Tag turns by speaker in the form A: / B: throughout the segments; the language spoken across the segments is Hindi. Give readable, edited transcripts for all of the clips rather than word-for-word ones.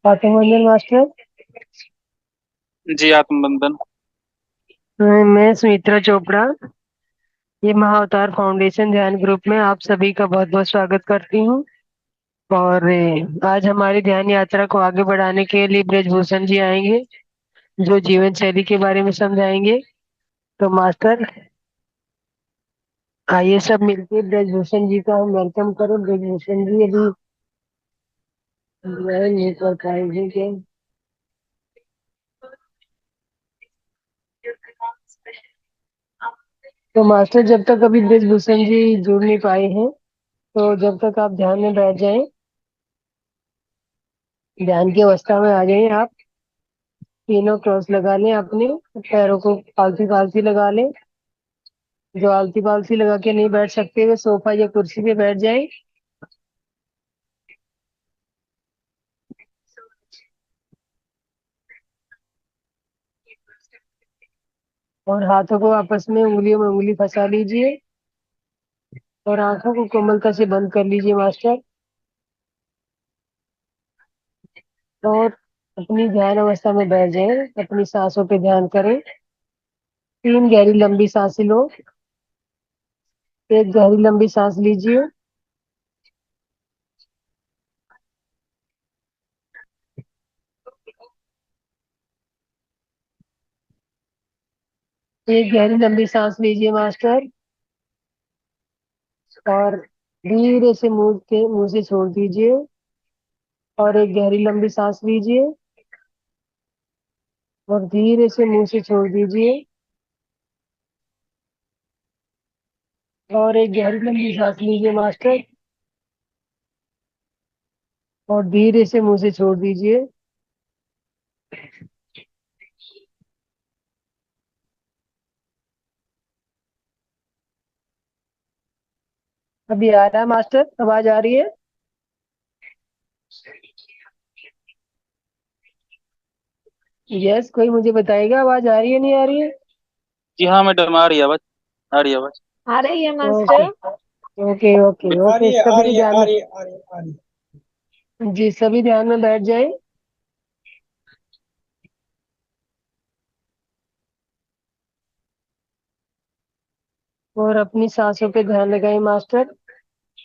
A: आत्मबंधन मास्टर।
B: जी आत्मबंधन।
A: मैं सुमित्रा चोपड़ा। ये महाअवतार फाउंडेशन ध्यान ग्रुप में आप सभी का बहुत बहुत स्वागत करती हूँ। और आज हमारी ध्यान यात्रा को आगे बढ़ाने के लिए ब्रजभूषण जी आएंगे, जो जीवन शैली के बारे में समझाएंगे। तो मास्टर, आइए सब मिलके ब्रजभूषण जी का हम वेलकम करो। ब्रजभूषण जी अभी नहीं कर पाएंगे क्या? तो मास्टर, जब तक अभी ब्रजभूषण जी जुड़ नहीं पाए हैं, तो जब तक आप ध्यान में बैठ जाएं, ध्यान की अवस्था में आ जाइए आप। तीनों क्रॉस लगा लें, अपने पैरों को आलती पालती लगा लें। जो आलती पालती लगा के नहीं बैठ सकते, वे सोफा या कुर्सी पे बैठ जाएं। और हाथों को आपस में उंगलियों में उंगली फंसा लीजिए और आंखों को कोमलता से बंद कर लीजिए मास्टर। और अपनी ध्यान अवस्था में बैठ जाएं, अपनी सांसों पे ध्यान करें। तीन गहरी लंबी सांसें लो। एक गहरी लंबी सांस लीजिए। एक गहरी लंबी सांस लीजिए मास्टर। और धीरे से मुंह से छोड़ दीजिए। और एक गहरी लंबी सांस लीजिए और धीरे से मुंह से छोड़ दीजिए। और एक गहरी लंबी सांस लीजिए मास्टर और धीरे से मुंह से छोड़ दीजिए। अभी आ रहा है मास्टर? आवाज आ रही है? यस, कोई मुझे बताएगा आवाज आ रही है नहीं आ रही है?
B: जी हाँ मैडम, आ रही है आवाज। आ रही है आवाज।
C: आ रही है
A: ओके,
C: मास्टर।
A: ओके, ओके,
D: आ रही
A: ओके,
D: है आ
A: सभी
D: रही है
A: ध्यान
D: आ
A: में।
D: रही है आ रही है आ रही है।
A: जी, सभी ध्यान में बैठ जाए। और अपनी सांसों पे ध्यान लगाए मास्टर।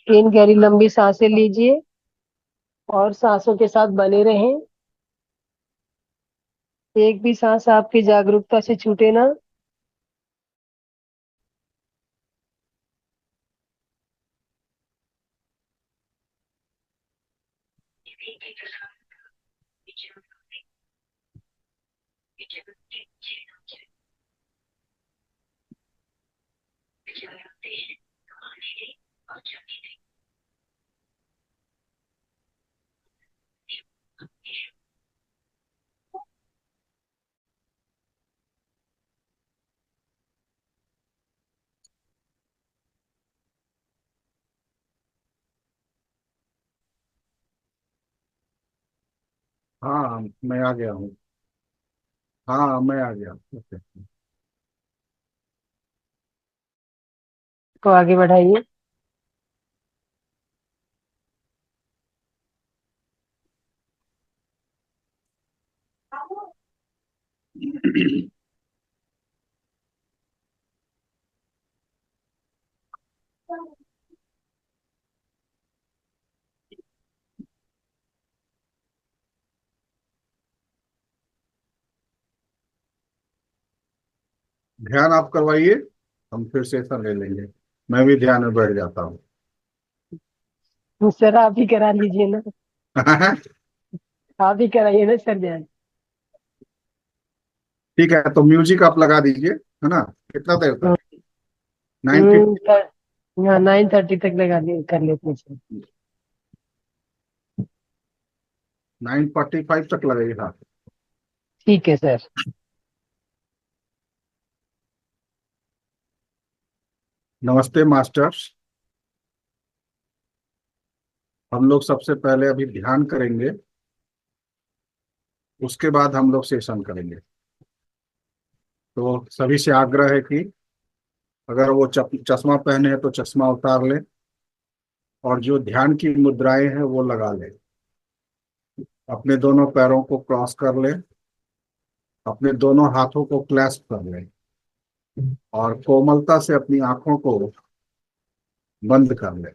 A: तीन गहरी लंबी सांसें लीजिए और सांसों के साथ बने रहें। एक भी सांस आपकी जागरूकता से छूटे ना।
D: हाँ मैं आ गया हूँ। हाँ मैं आ गया। ओके।
A: को आगे बढ़ाइए।
D: ध्यान आप करवाइए, हम फिर सेशन ले लेंगे। मैं भी ध्यान में बैठ जाता हूँ।
A: सर, आप ही करा लीजिए ना। आप ही कराइए ना सर ध्यान।
D: ठीक है, तो म्यूजिक आप लगा दीजिए, है ना? कितना देर तक? 9:50?
A: 9:30 तक लगा ले कर लेते हैं सर।
D: 9:45 तक लगेगा।
A: ठीक है सर।
D: नमस्ते मास्टर्स। हम लोग सबसे पहले अभी ध्यान करेंगे, उसके बाद हम लोग सेशन करेंगे। तो सभी से आग्रह है कि अगर वो चश्मा पहने हैं तो चश्मा उतार लें और जो ध्यान की मुद्राएं हैं वो लगा लें। अपने दोनों पैरों को क्रॉस कर लें, अपने दोनों हाथों को क्लैस्प कर लें और कोमलता से अपनी आंखों को बंद कर लें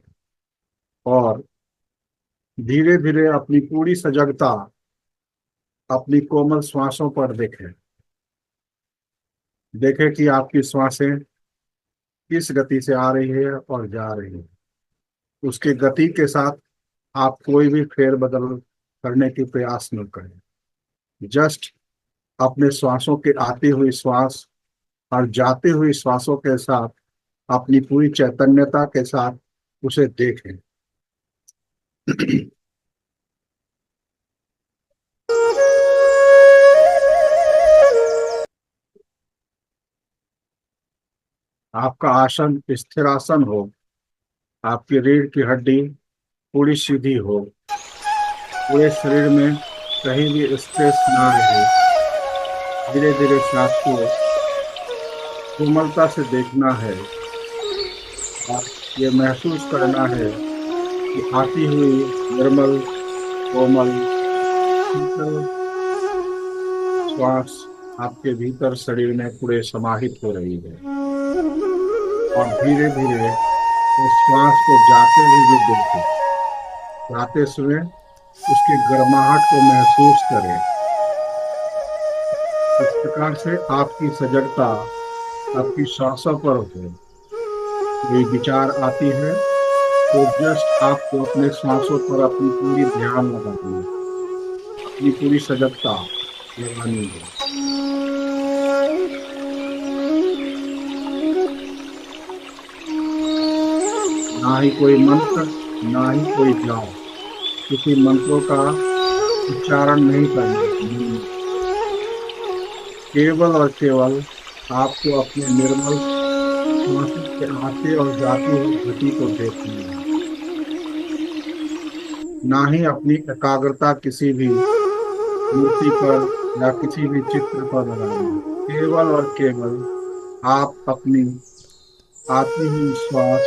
D: और धीरे धीरे अपनी पूरी सजगता अपनी कोमल श्वासों पर देखें। देखें कि आपकी श्वासें किस गति से आ रही है और जा रही है। उसके गति के साथ आप कोई भी फेरबदल करने की प्रयास न करें। जस्ट अपने श्वासों के आती हुई श्वास और जाती हुई श्वासों के साथ अपनी पूरी चैतन्यता के साथ उसे देखें। आपका आसन स्थिर आसन हो, आपकी रीढ़ की हड्डी पूरी सीधी हो, पूरे शरीर में कहीं भी स्ट्रेस ना रहे। धीरे धीरे सांस को कोमलता से देखना है और ये महसूस करना है कि आती हुई निर्मल कोमल शीतल श्वास आपके भीतर शरीर में पूरे समाहित हो रही है और धीरे धीरे उस श्वास को जाते हुए भी देखें। जाते समय उसकी गर्माहट को महसूस करें। इस प्रकार से आपकी सजगता आपकी श्वासों पर हो। कोई विचार आती है तो जस्ट आपको अपने श्वासों पर अपनी पूरी ध्यान लगानी है, अपनी पूरी सजगता लगानी है। ना ही कोई मंत्र, ना ही कोई जाप, किसी मंत्रों का उच्चारण नहीं करना। केवल और केवल आपको अपने निर्मल श्वासों के आते और जाते हुए गति को देखना है। ना ही अपनी एकाग्रता किसी भी मूर्ति पर या किसी भी चित्र पर लगाना। केवल और केवल आप अपनी आती हुई श्वास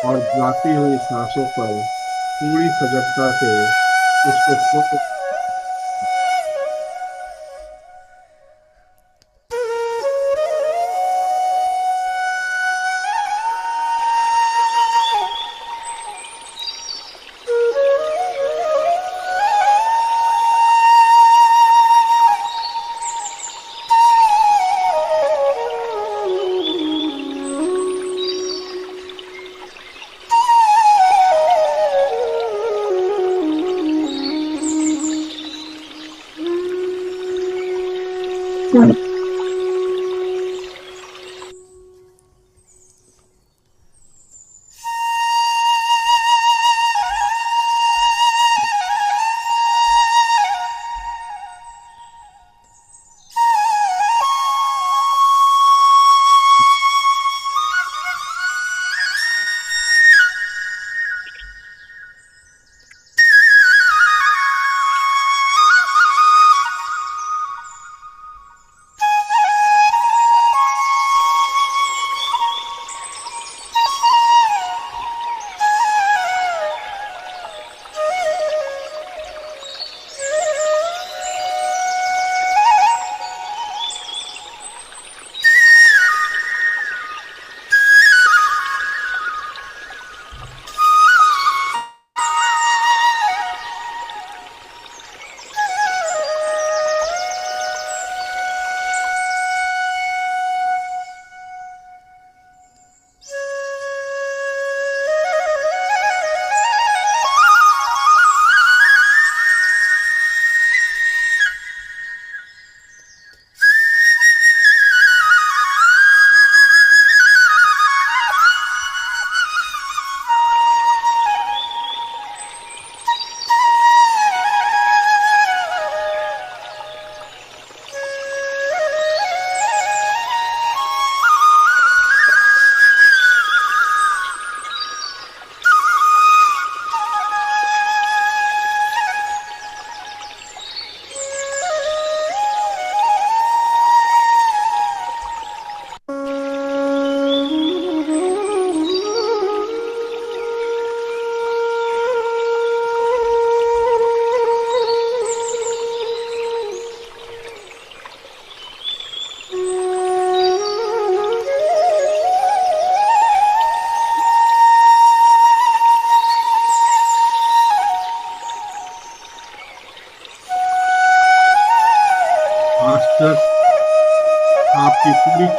D: और जाती हुई सांसों पर पूरी सजगता से उसको फोकस।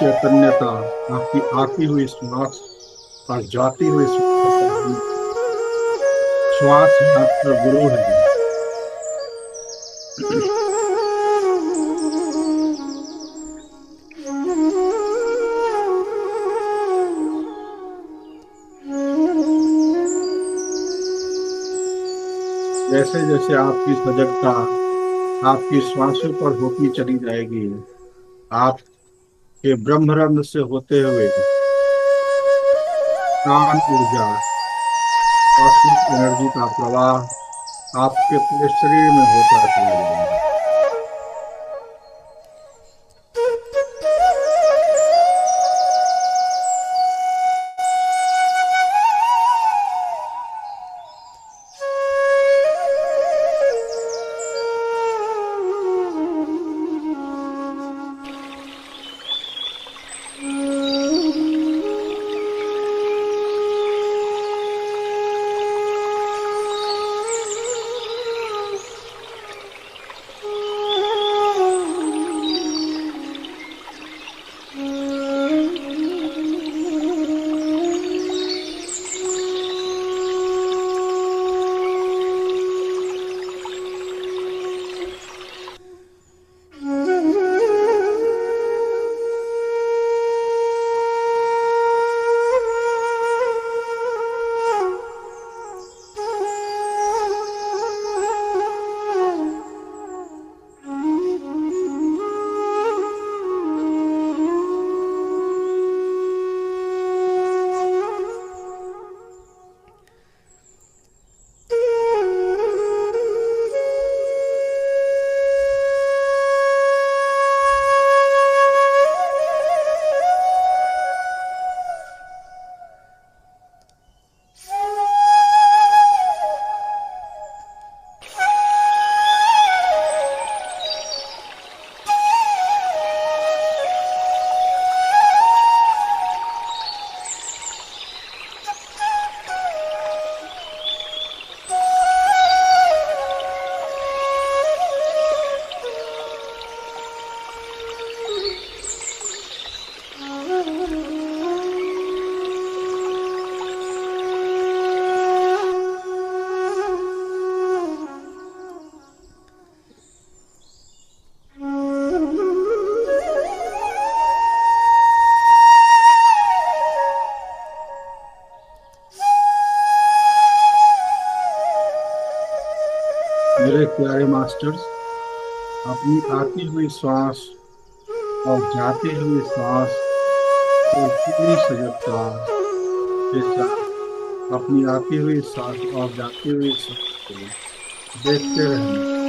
D: चैतन्यता आपकी आती हुई श्वास और जाती हुई श्वास पर ही। श्वास ही आपका गुरु है। जैसे जैसे आपकी सजगता आपकी श्वासों पर होती चली जाएगी, आपके ब्रह्मरंध्र से होते हुए प्राण ऊर्जा कॉस्मिक एनर्जी का प्रवाह आपके पूरे शरीर में होता चला जाएगा। मेरे प्यारे मास्टर्स, अपनी आती हुई सांस और जाती हुई सांस को पूरी सजगता के साथ अपनी आती हुई सांस और जाती हुई सांस को देखते रहना।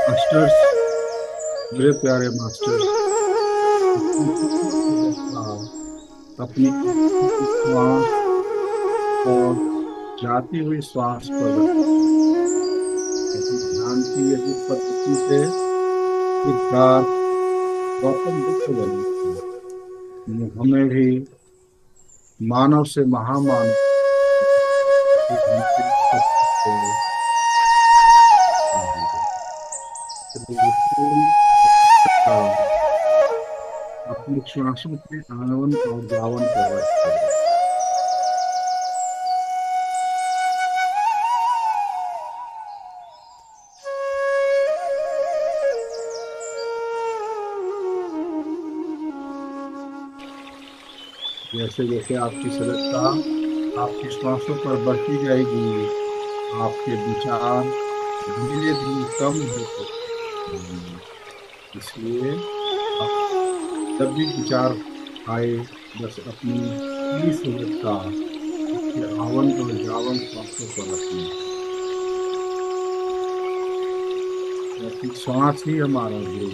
D: मास्टर्स, मेरे प्यारे मास्टर्स, अपनी श्वास और जाती हुई श्वास पर ध्यान की यदि पद्धति से इस बार गौतम बुद्ध बने, हमें भी मानव से महामानव अपनी श्वासों के आनवन और जावन कर रखते हैं। जैसे जैसे आपकी सजगता आपकी श्वासों पर बढ़ती जाएगी, आपके विचार धीरे धीरे कम होते जाएंगे। इसलिए जब भी विचार आए, बस अपनी पूरी सजगता आपके आवन और जावन श्वासों पर रखनी। श्वास ही हमारा गुरु।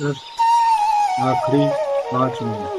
D: बस आखिरी 5 मिनट।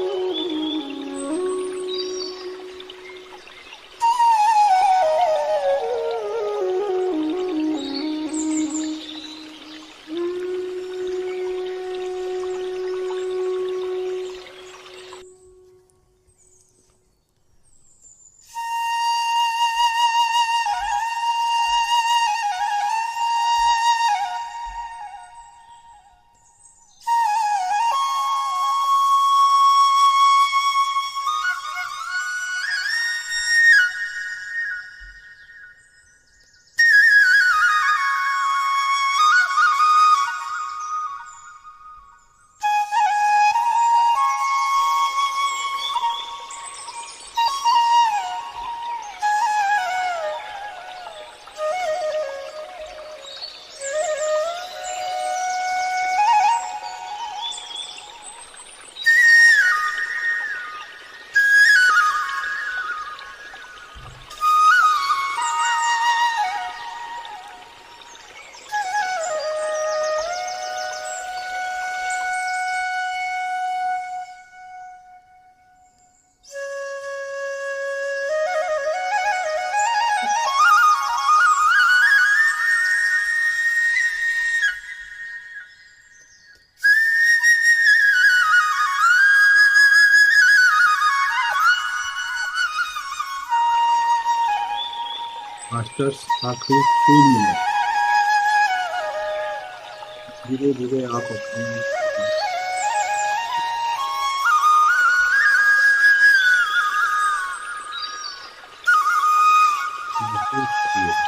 D: मास्टर्स आखिरी 3 मिनट। धीरे धीरे आप अपनी महसूस करिए।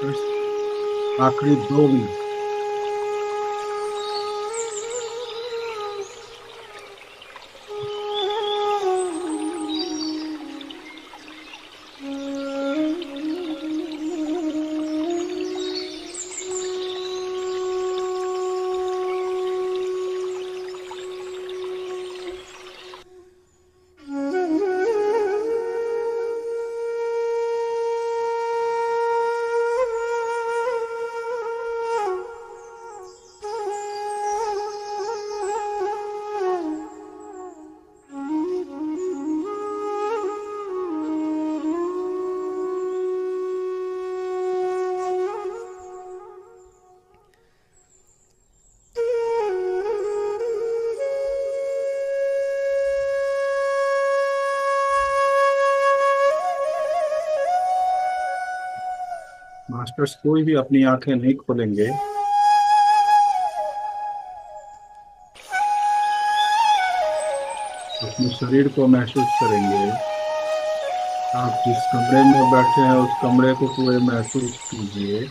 D: बस आखिरी 2 मिनट। मास्टर्स कोई भी अपनी आंखें नहीं खोलेंगे। अपने शरीर को महसूस करेंगे। आप जिस कमरे में बैठे हैं उस कमरे को पूरे महसूस कीजिए।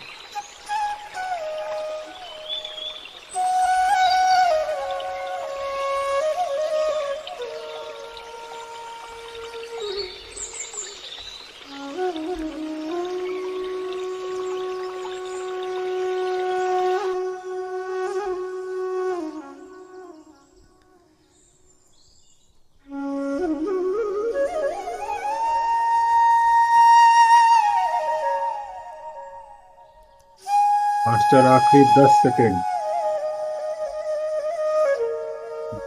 D: मास्टर आखिरी 10 सेकेंड।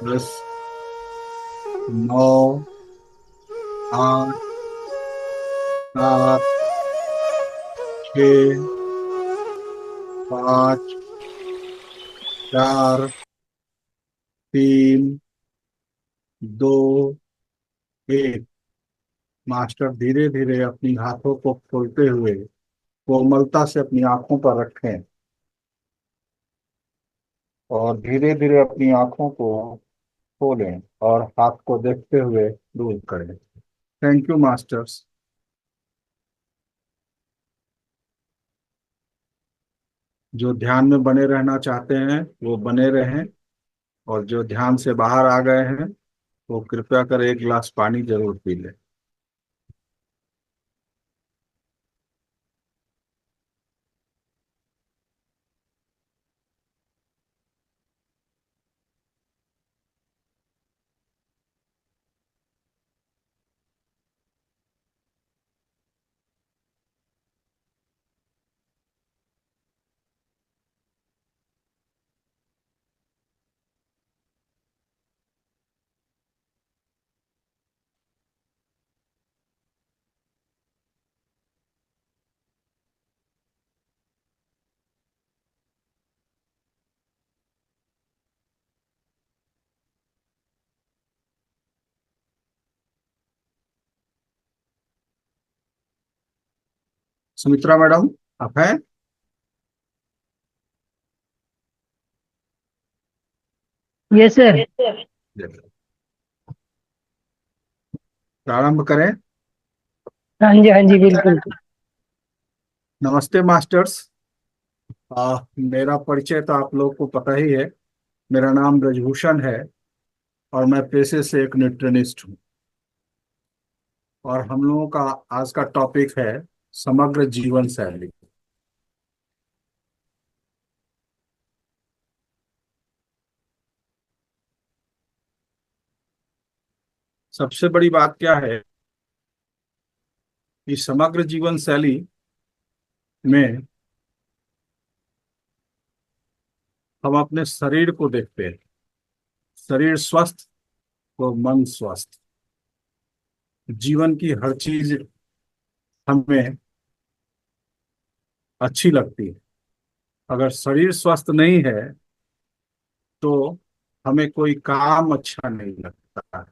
D: 10, 9, 8, 7, 6, 5, 4, 3, 2, 1। मास्टर धीरे धीरे अपनी हाथों को खोलते हुए कोमलता से अपनी आंखों पर रखें और धीरे धीरे अपनी आंखों को खोलें और हाथ को देखते हुए दूर करें। Thank you masters. जो ध्यान में बने रहना चाहते हैं वो बने रहें, और जो ध्यान से बाहर आ गए हैं वो कृपया कर एक गिलास पानी जरूर पी लें। सुमित्रा मैडम, आप हैं?
A: Yes sir.
D: प्रारंभ करें।
A: हाँ जी बिल्कुल।
D: नमस्ते मास्टर्स। मेरा परिचय तो आप लोग को पता ही है। मेरा नाम ब्रजभूषण है और मैं पेशे से एक न्यूट्रिनिस्ट हूँ। और हम लोगों का आज का टॉपिक है समग्र जीवन शैली। सबसे बड़ी बात क्या है कि समग्र जीवन शैली में हम अपने शरीर को देखते हैं। शरीर स्वस्थ तो मन स्वस्थ। जीवन की हर चीज हमें अच्छी लगती है। अगर शरीर स्वस्थ नहीं है तो हमें कोई काम अच्छा नहीं लगता।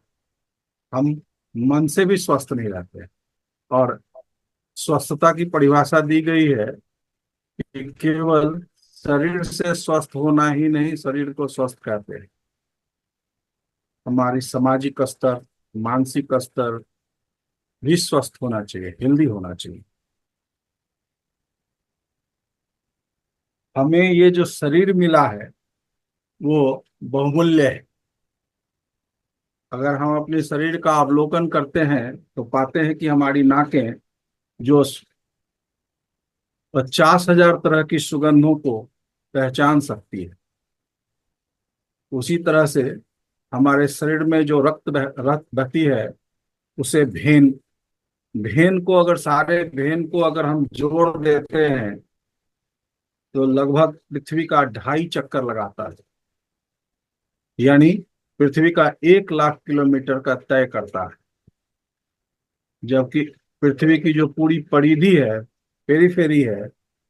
D: हम मन से भी स्वस्थ नहीं रहते। और स्वस्थता की परिभाषा दी गई है कि केवल शरीर से स्वस्थ होना ही नहीं, शरीर को स्वस्थ कहते हैं। हमारी सामाजिक स्तर, मानसिक स्तर भी स्वस्थ होना चाहिए, हेल्दी होना चाहिए। हमें ये जो शरीर मिला है वो बहुमूल्य है। अगर हम अपने शरीर का अवलोकन करते हैं तो पाते हैं कि हमारी नाकें जो 50,000 तरह की सुगंधों को पहचान सकती है, उसी तरह से हमारे शरीर में जो रक्त बहती है उसे भेन, भेन को अगर सारे भेन को अगर हम जोड़ देते हैं तो लगभग पृथ्वी का 2.5 चक्कर लगाता है। यानी पृथ्वी का 1 लाख किलोमीटर का तय करता है। जबकि पृथ्वी की जो पूरी परिधि है, पेरीफेरी है,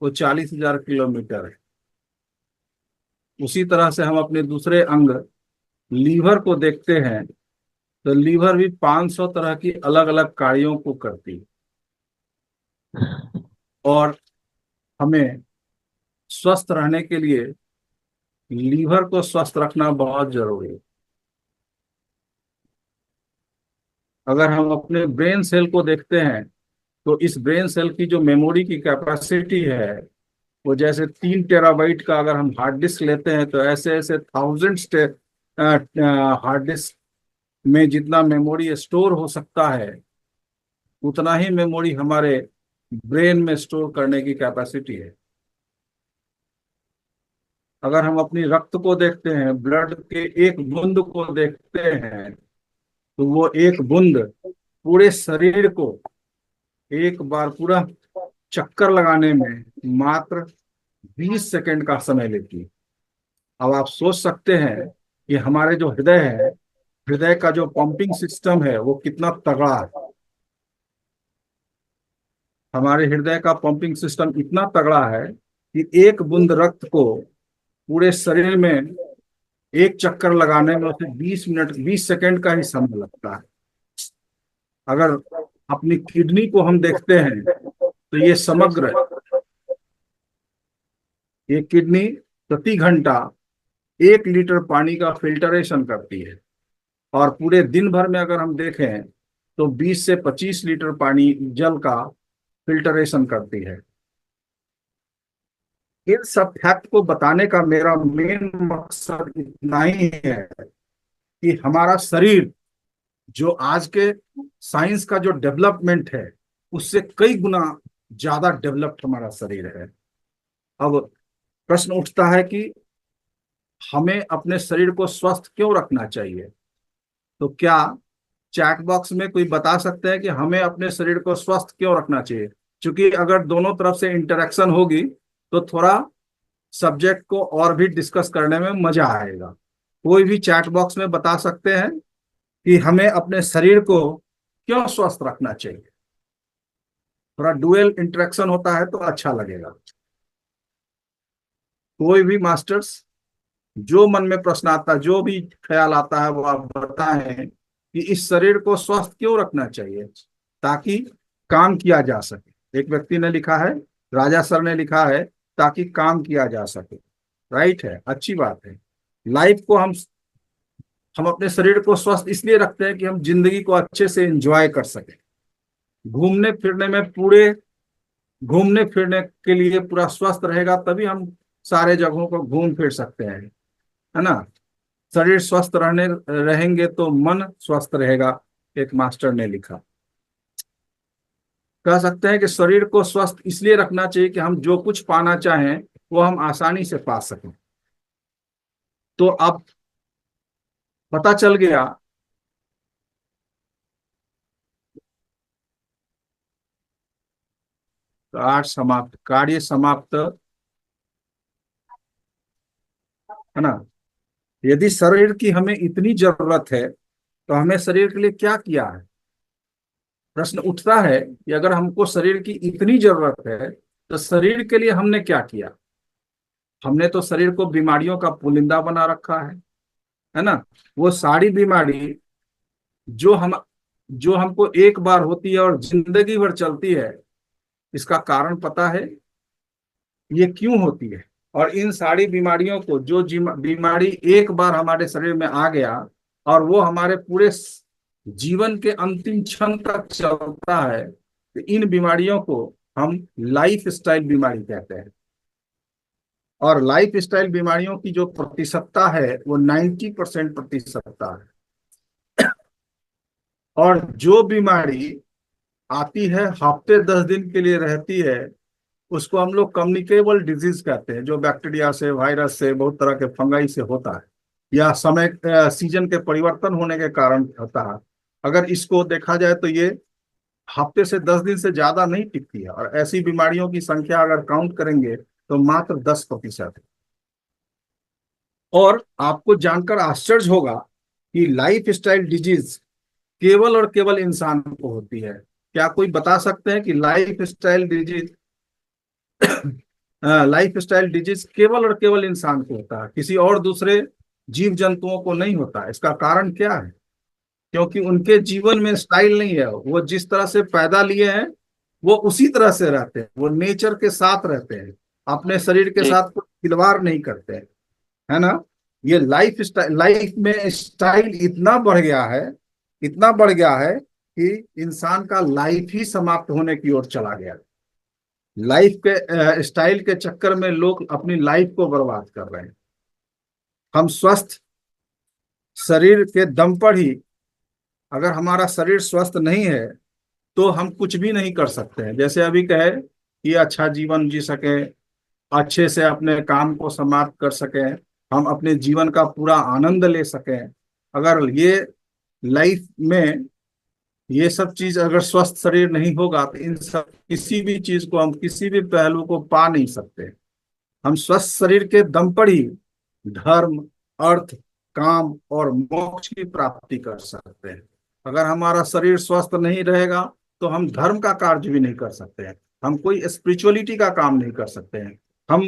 D: वो 40,000 किलोमीटर है। उसी तरह से हम अपने दूसरे अंग लीवर को देखते हैं तो लीवर भी 500 तरह की अलग अलग कार्यों को करती है। और हमें स्वस्थ रहने के लिए लीवर को स्वस्थ रखना बहुत जरूरी है। अगर हम अपने ब्रेन सेल को देखते हैं तो इस ब्रेन सेल की जो मेमोरी की कैपेसिटी है वो जैसे 3 टेराबाइट का अगर हम हार्ड डिस्क लेते हैं तो ऐसे ऐसे थाउजेंड्स हार्ड डिस्क में जितना मेमोरी स्टोर हो सकता है उतना ही मेमोरी हमारे ब्रेन में स्टोर करने की कैपेसिटी है। अगर हम अपनी रक्त को देखते हैं, ब्लड के एक बूंद को देखते हैं तो वो एक बूंद पूरे शरीर को एक बार पूरा चक्कर लगाने में मात्र 20 सेकंड का समय लेती है। अब आप सोच सकते हैं कि हमारे जो हृदय है, हृदय का जो पंपिंग सिस्टम है वो कितना तगड़ा है। हमारे हृदय का पंपिंग सिस्टम इतना तगड़ा है कि एक बूंद रक्त को पूरे शरीर में एक चक्कर लगाने में उसे 20 मिनट 20 सेकंड का ही समय लगता है। अगर अपनी किडनी को हम देखते हैं तो ये समग्र, ये किडनी प्रति घंटा 1 लीटर पानी का फिल्टरेशन करती है। और पूरे दिन भर में अगर हम देखें तो 20 से 25 लीटर पानी जल का फिल्टरेशन करती है। इन सब फैक्ट को बताने का मेरा मेन मकसद इतना ही है कि हमारा शरीर, जो आज के साइंस का जो डेवलपमेंट है उससे कई गुना ज्यादा डेवलप्ड हमारा शरीर है। अब प्रश्न उठता है कि हमें अपने शरीर को स्वस्थ क्यों रखना चाहिए। तो क्या चैट बॉक्स में कोई बता सकते हैं कि हमें अपने शरीर को स्वस्थ क्यों रखना चाहिए? क्योंकि अगर दोनों तरफ से इंटरेक्शन होगी तो थोड़ा सब्जेक्ट को और भी डिस्कस करने में मजा आएगा। कोई भी चैट बॉक्स में बता सकते हैं कि हमें अपने शरीर को क्यों स्वस्थ रखना चाहिए। थोड़ा डुअल इंटरेक्शन होता है तो अच्छा लगेगा। कोई भी मास्टर्स, जो मन में प्रश्न आता है, जो भी ख्याल आता है वो आप बताएं कि इस शरीर को स्वस्थ क्यों रखना चाहिए ताकि काम किया जा सके। एक व्यक्ति ने लिखा है, राजा सर ने लिखा है, ताकि काम किया जा सके। राइट है, अच्छी बात है। लाइफ को हम अपने शरीर को स्वस्थ इसलिए रखते हैं कि हम जिंदगी को अच्छे से एंजॉय कर सकें। घूमने फिरने में पूरे घूमने फिरने के लिए पूरा स्वस्थ रहेगा तभी हम सारे जगहों को घूम फिर सकते हैं, है ना। शरीर स्वस्थ रहेंगे तो मन स्वस्थ रहेगा, एक मास्टर ने लिखा। कह सकते हैं कि शरीर को स्वस्थ इसलिए रखना चाहिए कि हम जो कुछ पाना चाहें वो हम आसानी से पा सकें। तो अब पता चल गया कार्य समाप्त, है ना। यदि शरीर की हमें इतनी जरूरत है तो हमें शरीर के लिए क्या किया है। प्रश्न उठता है कि अगर हमको शरीर की इतनी जरूरत है तो शरीर के लिए हमने क्या किया। हमने तो शरीर को बीमारियों का पुलिंदा बना रखा है ना। वो सारी बीमारी जो हम जो हमको एक बार होती है और जिंदगी भर चलती है, इसका कारण पता है ये क्यों होती है। और इन सारी बीमारियों को, जो बीमारी एक बार हमारे शरीर में आ गया और वो हमारे पूरे जीवन के अंतिम क्षण तक चलता है, तो इन बीमारियों को हम लाइफ स्टाइल बीमारी कहते हैं। और लाइफ स्टाइल बीमारियों की जो प्रतिशतता है वो 90% प्रतिशतता है। और जो बीमारी आती है हफ्ते 10 दिन के लिए रहती है, उसको हम लोग कम्युनिकेबल डिजीज कहते हैं, जो बैक्टीरिया से, वायरस से, बहुत तरह के फंगाई से होता है, या समय सीजन के परिवर्तन होने के कारण होता है। अगर इसको देखा जाए तो ये हफ्ते से 10 दिन से ज्यादा नहीं टिकती है। और ऐसी बीमारियों की संख्या अगर काउंट करेंगे तो मात्र 10% है। और आपको जानकर आश्चर्य होगा कि लाइफ स्टाइल डिजीज केवल और केवल इंसान को होती है। क्या कोई बता सकते हैं कि लाइफ स्टाइल डिजीज केवल और केवल इंसान को होता है, किसी और दूसरे जीव जंतुओं को नहीं होता? इसका कारण क्या है? क्योंकि उनके जीवन में स्टाइल नहीं है। वो जिस तरह से पैदा लिए हैं वो उसी तरह से रहते हैं। वो नेचर के साथ रहते हैं, अपने शरीर के
B: जी।
D: साथ कोई खिलवाड़ नहीं करते हैं, है ना। ये लाइफ में स्टाइल इतना बढ़ गया है, इतना बढ़ गया है कि इंसान का लाइफ ही समाप्त होने की ओर चला गया। लाइफ के स्टाइल के चक्कर में लोग अपनी लाइफ को बर्बाद कर रहे हैं। हम स्वस्थ शरीर के दम पर ही, अगर हमारा शरीर स्वस्थ नहीं है तो हम कुछ भी नहीं कर सकते हैं। जैसे अभी कहे कि अच्छा जीवन जी सके, अच्छे से अपने काम को समाप्त कर सकें, हम अपने जीवन का पूरा आनंद ले सकें, अगर ये लाइफ में ये सब चीज, अगर स्वस्थ शरीर नहीं होगा तो इन सब किसी भी चीज को, हम किसी भी पहलू को पा नहीं सकते। हम स्वस्थ शरीर के दम पर ही धर्म, अर्थ, काम और मोक्ष की प्राप्ति कर सकते हैं। अगर हमारा शरीर स्वस्थ नहीं रहेगा तो हम धर्म का कार्य भी नहीं कर सकते हैं, हम कोई स्पिरिचुअलिटी का काम नहीं कर सकते हैं, हम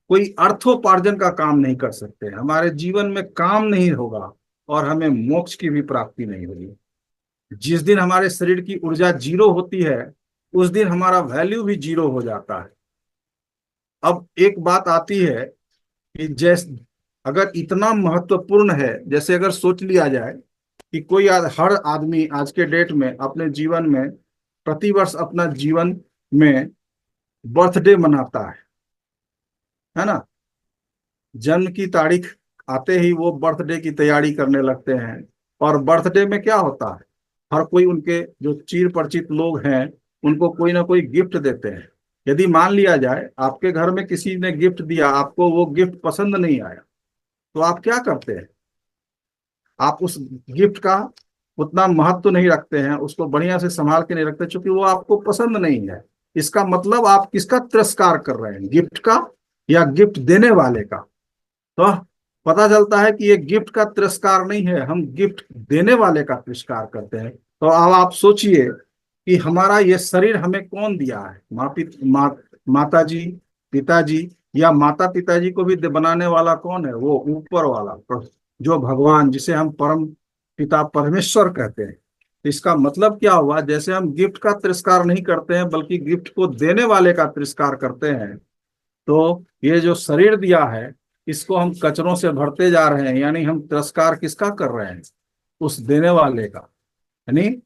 D: कोई अर्थोपार्जन का काम नहीं कर सकते, हमारे जीवन में काम नहीं होगा और हमें मोक्ष की भी प्राप्ति नहीं होगी। जिस दिन हमारे शरीर की ऊर्जा जीरो होती है उस दिन हमारा वैल्यू भी जीरो हो जाता है। अब एक बात आती है कि जैसे अगर इतना महत्वपूर्ण है, जैसे अगर सोच लिया जाए कि हर आदमी आज के डेट में अपने जीवन में प्रतिवर्ष अपना जीवन में बर्थडे मनाता है ना। जन्म की तारीख आते ही वो बर्थडे की तैयारी करने लगते हैं। और बर्थडे में क्या होता है, हर कोई उनके जो चिर परिचित लोग हैं उनको कोई ना कोई गिफ्ट देते हैं। यदि मान लिया जाए आपके घर में किसी ने गिफ्ट दिया, आपको वो गिफ्ट पसंद नहीं आया, तो आप क्या करते हैं? आप उस गिफ्ट का उतना महत्व नहीं रखते हैं, उसको बढ़िया से संभाल के नहीं रखते, क्योंकि वो आपको पसंद नहीं है। इसका मतलब आप किसका तिरस्कार कर रहे हैं, गिफ्ट का या गिफ्ट देने वाले का? तो पता चलता है कि ये गिफ्ट का तिरस्कार नहीं है, हम गिफ्ट देने वाले का तिरस्कार करते हैं। तो अब आप सोचिए कि हमारा ये शरीर हमें कौन दिया है? माता जी, पिताजी, या माता पिताजी को भी बनाने वाला कौन है? वो ऊपर वाला जो भगवान, जिसे हम परम पिता परमेश्वर कहते हैं। तो इसका मतलब क्या हुआ? जैसे हम गिफ्ट का तिरस्कार नहीं करते हैं बल्कि गिफ्ट को देने वाले का तिरस्कार करते हैं, तो ये जो शरीर दिया है इसको हम कचरों से भरते जा रहे हैं। यानी हम तिरस्कार किसका कर रहे हैं? उस देने वाले का। यानी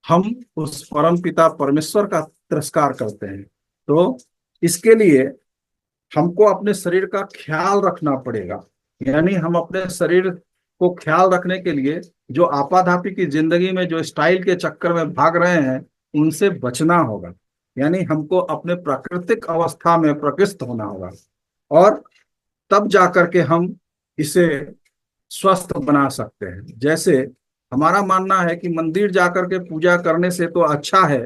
D: हम उस परम पिता परमेश्वर का तिरस्कार करते हैं। तो इसके लिए हमको अपने शरीर का ख्याल रखना पड़ेगा। यानी हम अपने शरीर को ख्याल रखने के लिए जो आपाधापी की जिंदगी में जो स्टाइल के चक्कर में भाग रहे हैं उनसे बचना होगा। यानी हमको अपने प्राकृतिक अवस्था में प्रकृष्ट होना होगा, और तब जाकर के हम इसे स्वस्थ बना सकते हैं। जैसे हमारा मानना है कि मंदिर जाकर के पूजा करने से तो अच्छा है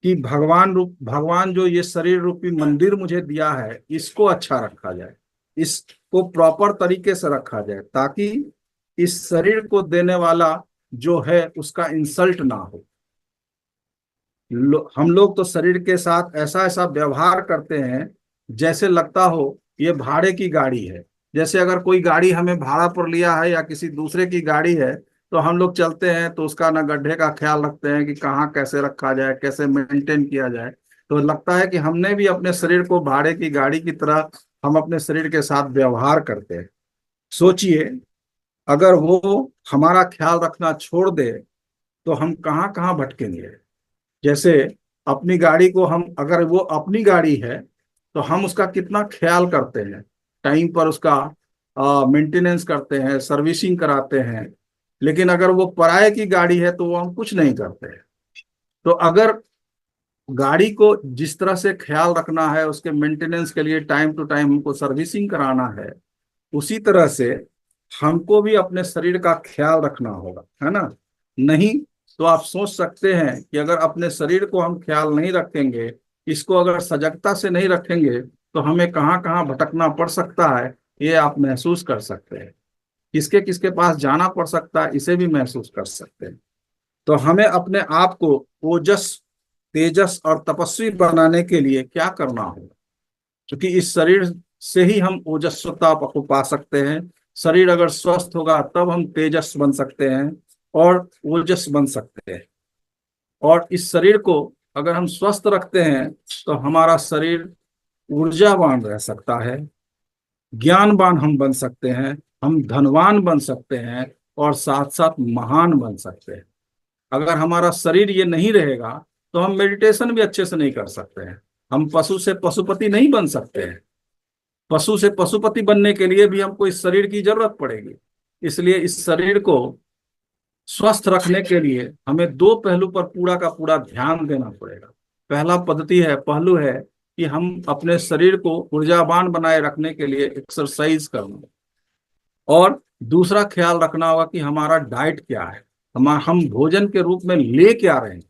D: कि भगवान जो ये शरीर रूपी मंदिर मुझे दिया है इसको अच्छा रखा जाए, इसको प्रॉपर तरीके से रखा जाए, ताकि इस शरीर को देने वाला जो है उसका इंसल्ट ना हो। हम लोग तो शरीर के साथ ऐसा ऐसा व्यवहार करते हैं जैसे लगता हो ये भाड़े की गाड़ी है। जैसे अगर कोई गाड़ी हमें भाड़ा पर लिया है या किसी दूसरे की गाड़ी है, तो हम लोग चलते हैं तो उसका ना गड्ढे का ख्याल रखते हैं कि कहाँ कैसे रखा जाए, कैसे मेंटेन किया जाए। तो लगता है कि हमने भी अपने शरीर को भाड़े की गाड़ी की तरह हम अपने शरीर के साथ व्यवहार करते हैं। सोचिए, अगर वो हमारा ख्याल रखना छोड़ दे तो हम कहाँ कहाँ भटकेंगे। जैसे अपनी गाड़ी को हम, अगर वो अपनी गाड़ी है तो हम उसका कितना ख्याल करते हैं, टाइम पर उसका मेंटेनेंस करते हैं, सर्विसिंग कराते हैं। लेकिन अगर वो पराये की गाड़ी है तो वो हम कुछ नहीं करते हैं। तो अगर गाड़ी को जिस तरह से ख्याल रखना है, उसके मेंटेनेंस के लिए टाइम टू टाइम हमको सर्विसिंग कराना है, उसी तरह से हमको भी अपने शरीर का ख्याल रखना होगा, है ना। नहीं तो आप सोच सकते हैं कि अगर अपने शरीर को हम ख्याल नहीं रखेंगे, इसको अगर सजगता से नहीं रखेंगे, तो हमें कहाँ कहाँ भटकना पड़ सकता है ये आप महसूस कर सकते हैं। किसके किसके पास जाना पड़ सकता है इसे भी महसूस कर सकते हैं। तो हमें अपने आप को ओजस, तेजस और तपस्वी बनाने के लिए क्या करना होगा? क्योंकि इस शरीर से ही हम ओजस्वता को पा सकते हैं। शरीर अगर स्वस्थ होगा तब हम तेजस बन सकते हैं और ओजस बन सकते हैं। और इस शरीर को अगर हम स्वस्थ रखते हैं तो हमारा शरीर ऊर्जावान रह सकता है, ज्ञानवान हम बन सकते हैं, हम धनवान बन सकते हैं और साथ साथ महान बन सकते हैं। अगर हमारा शरीर ये नहीं रहेगा तो हम मेडिटेशन भी अच्छे से नहीं कर सकते हैं, हम पशु से पशुपति नहीं बन सकते हैं। पशु से पशुपति बनने के लिए भी हमको इस शरीर की जरूरत पड़ेगी। इसलिए इस शरीर को स्वस्थ रखने के लिए हमें दो पहलू पर पूरा का पूरा ध्यान देना पड़ेगा। पहलू है कि हम अपने शरीर को ऊर्जावान बनाए रखने के लिए एक्सरसाइज करना, और दूसरा ख्याल रखना होगा कि हमारा डाइट क्या है, हम भोजन के रूप में ले क्या रहे हैं।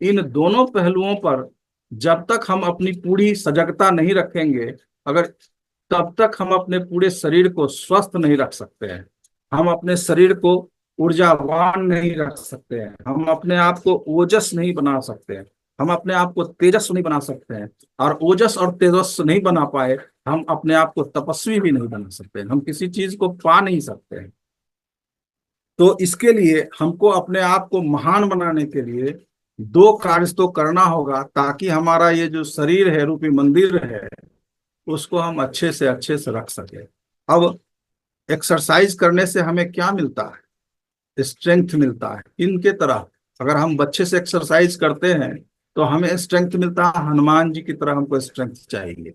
D: इन दोनों पहलुओं पर जब तक हम अपनी पूरी सजगता नहीं रखेंगे, अगर तब तक हम अपने पूरे शरीर को स्वस्थ नहीं रख सकते हैं, हम अपने शरीर को ऊर्जावान नहीं रख सकते हैं, हम अपने आप को ओजस नहीं बना सकते हैं, हम अपने आप को तेजस्वी नहीं बना सकते हैं, और ओजस और तेजस्वी नहीं बना पाए हम अपने आप को तपस्वी भी नहीं बना सकते हैं, हम किसी चीज को पा नहीं सकते हैं। तो इसके लिए हमको अपने आप को महान बनाने के लिए दो कार्य तो करना होगा, ताकि हमारा ये जो शरीर है, रूपी मंदिर है, उसको हम अच्छे से रख सके। अब एक्सरसाइज करने से हमें क्या मिलता है? स्ट्रेंथ मिलता है। इनके तरह अगर हम बच्चे से एक्सरसाइज करते हैं तो हमें स्ट्रेंथ मिलता है, हनुमान जी की तरह हमको स्ट्रेंथ चाहिए।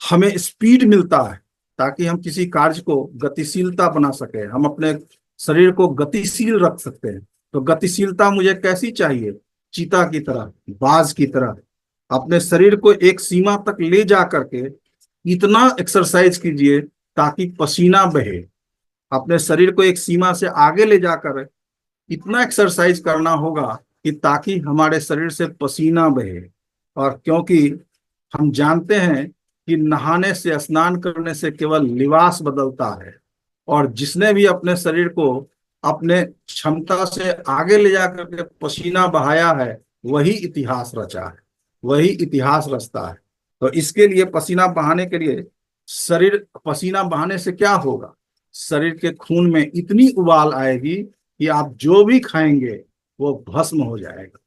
D: हमें स्पीड मिलता है ताकि हम किसी कार्य को गतिशीलता बना सके, हम अपने शरीर को गतिशील रख सकते हैं। तो गतिशीलता मुझे कैसी चाहिए? चीता की तरह, बाज की तरह अपने शरीर को एक सीमा तक ले जा करके इतना एक्सरसाइज कीजिए ताकि पसीना बहे। अपने शरीर को एक सीमा से आगे ले जाकर इतना एक्सरसाइज करना होगा कि ताकि हमारे शरीर से पसीना बहे। और क्योंकि हम जानते हैं कि नहाने से, स्नान करने से केवल लिबास बदलता है, और जिसने भी अपने शरीर को अपने क्षमता से आगे ले जाकर के पसीना बहाया है, वही इतिहास रचा है, वही इतिहास रचता है। तो इसके लिए पसीना बहाने के लिए शरीर, पसीना बहाने से क्या होगा? शरीर के खून में इतनी उबाल आएगी कि आप जो भी खाएंगे वो भस्म हो जाएगा।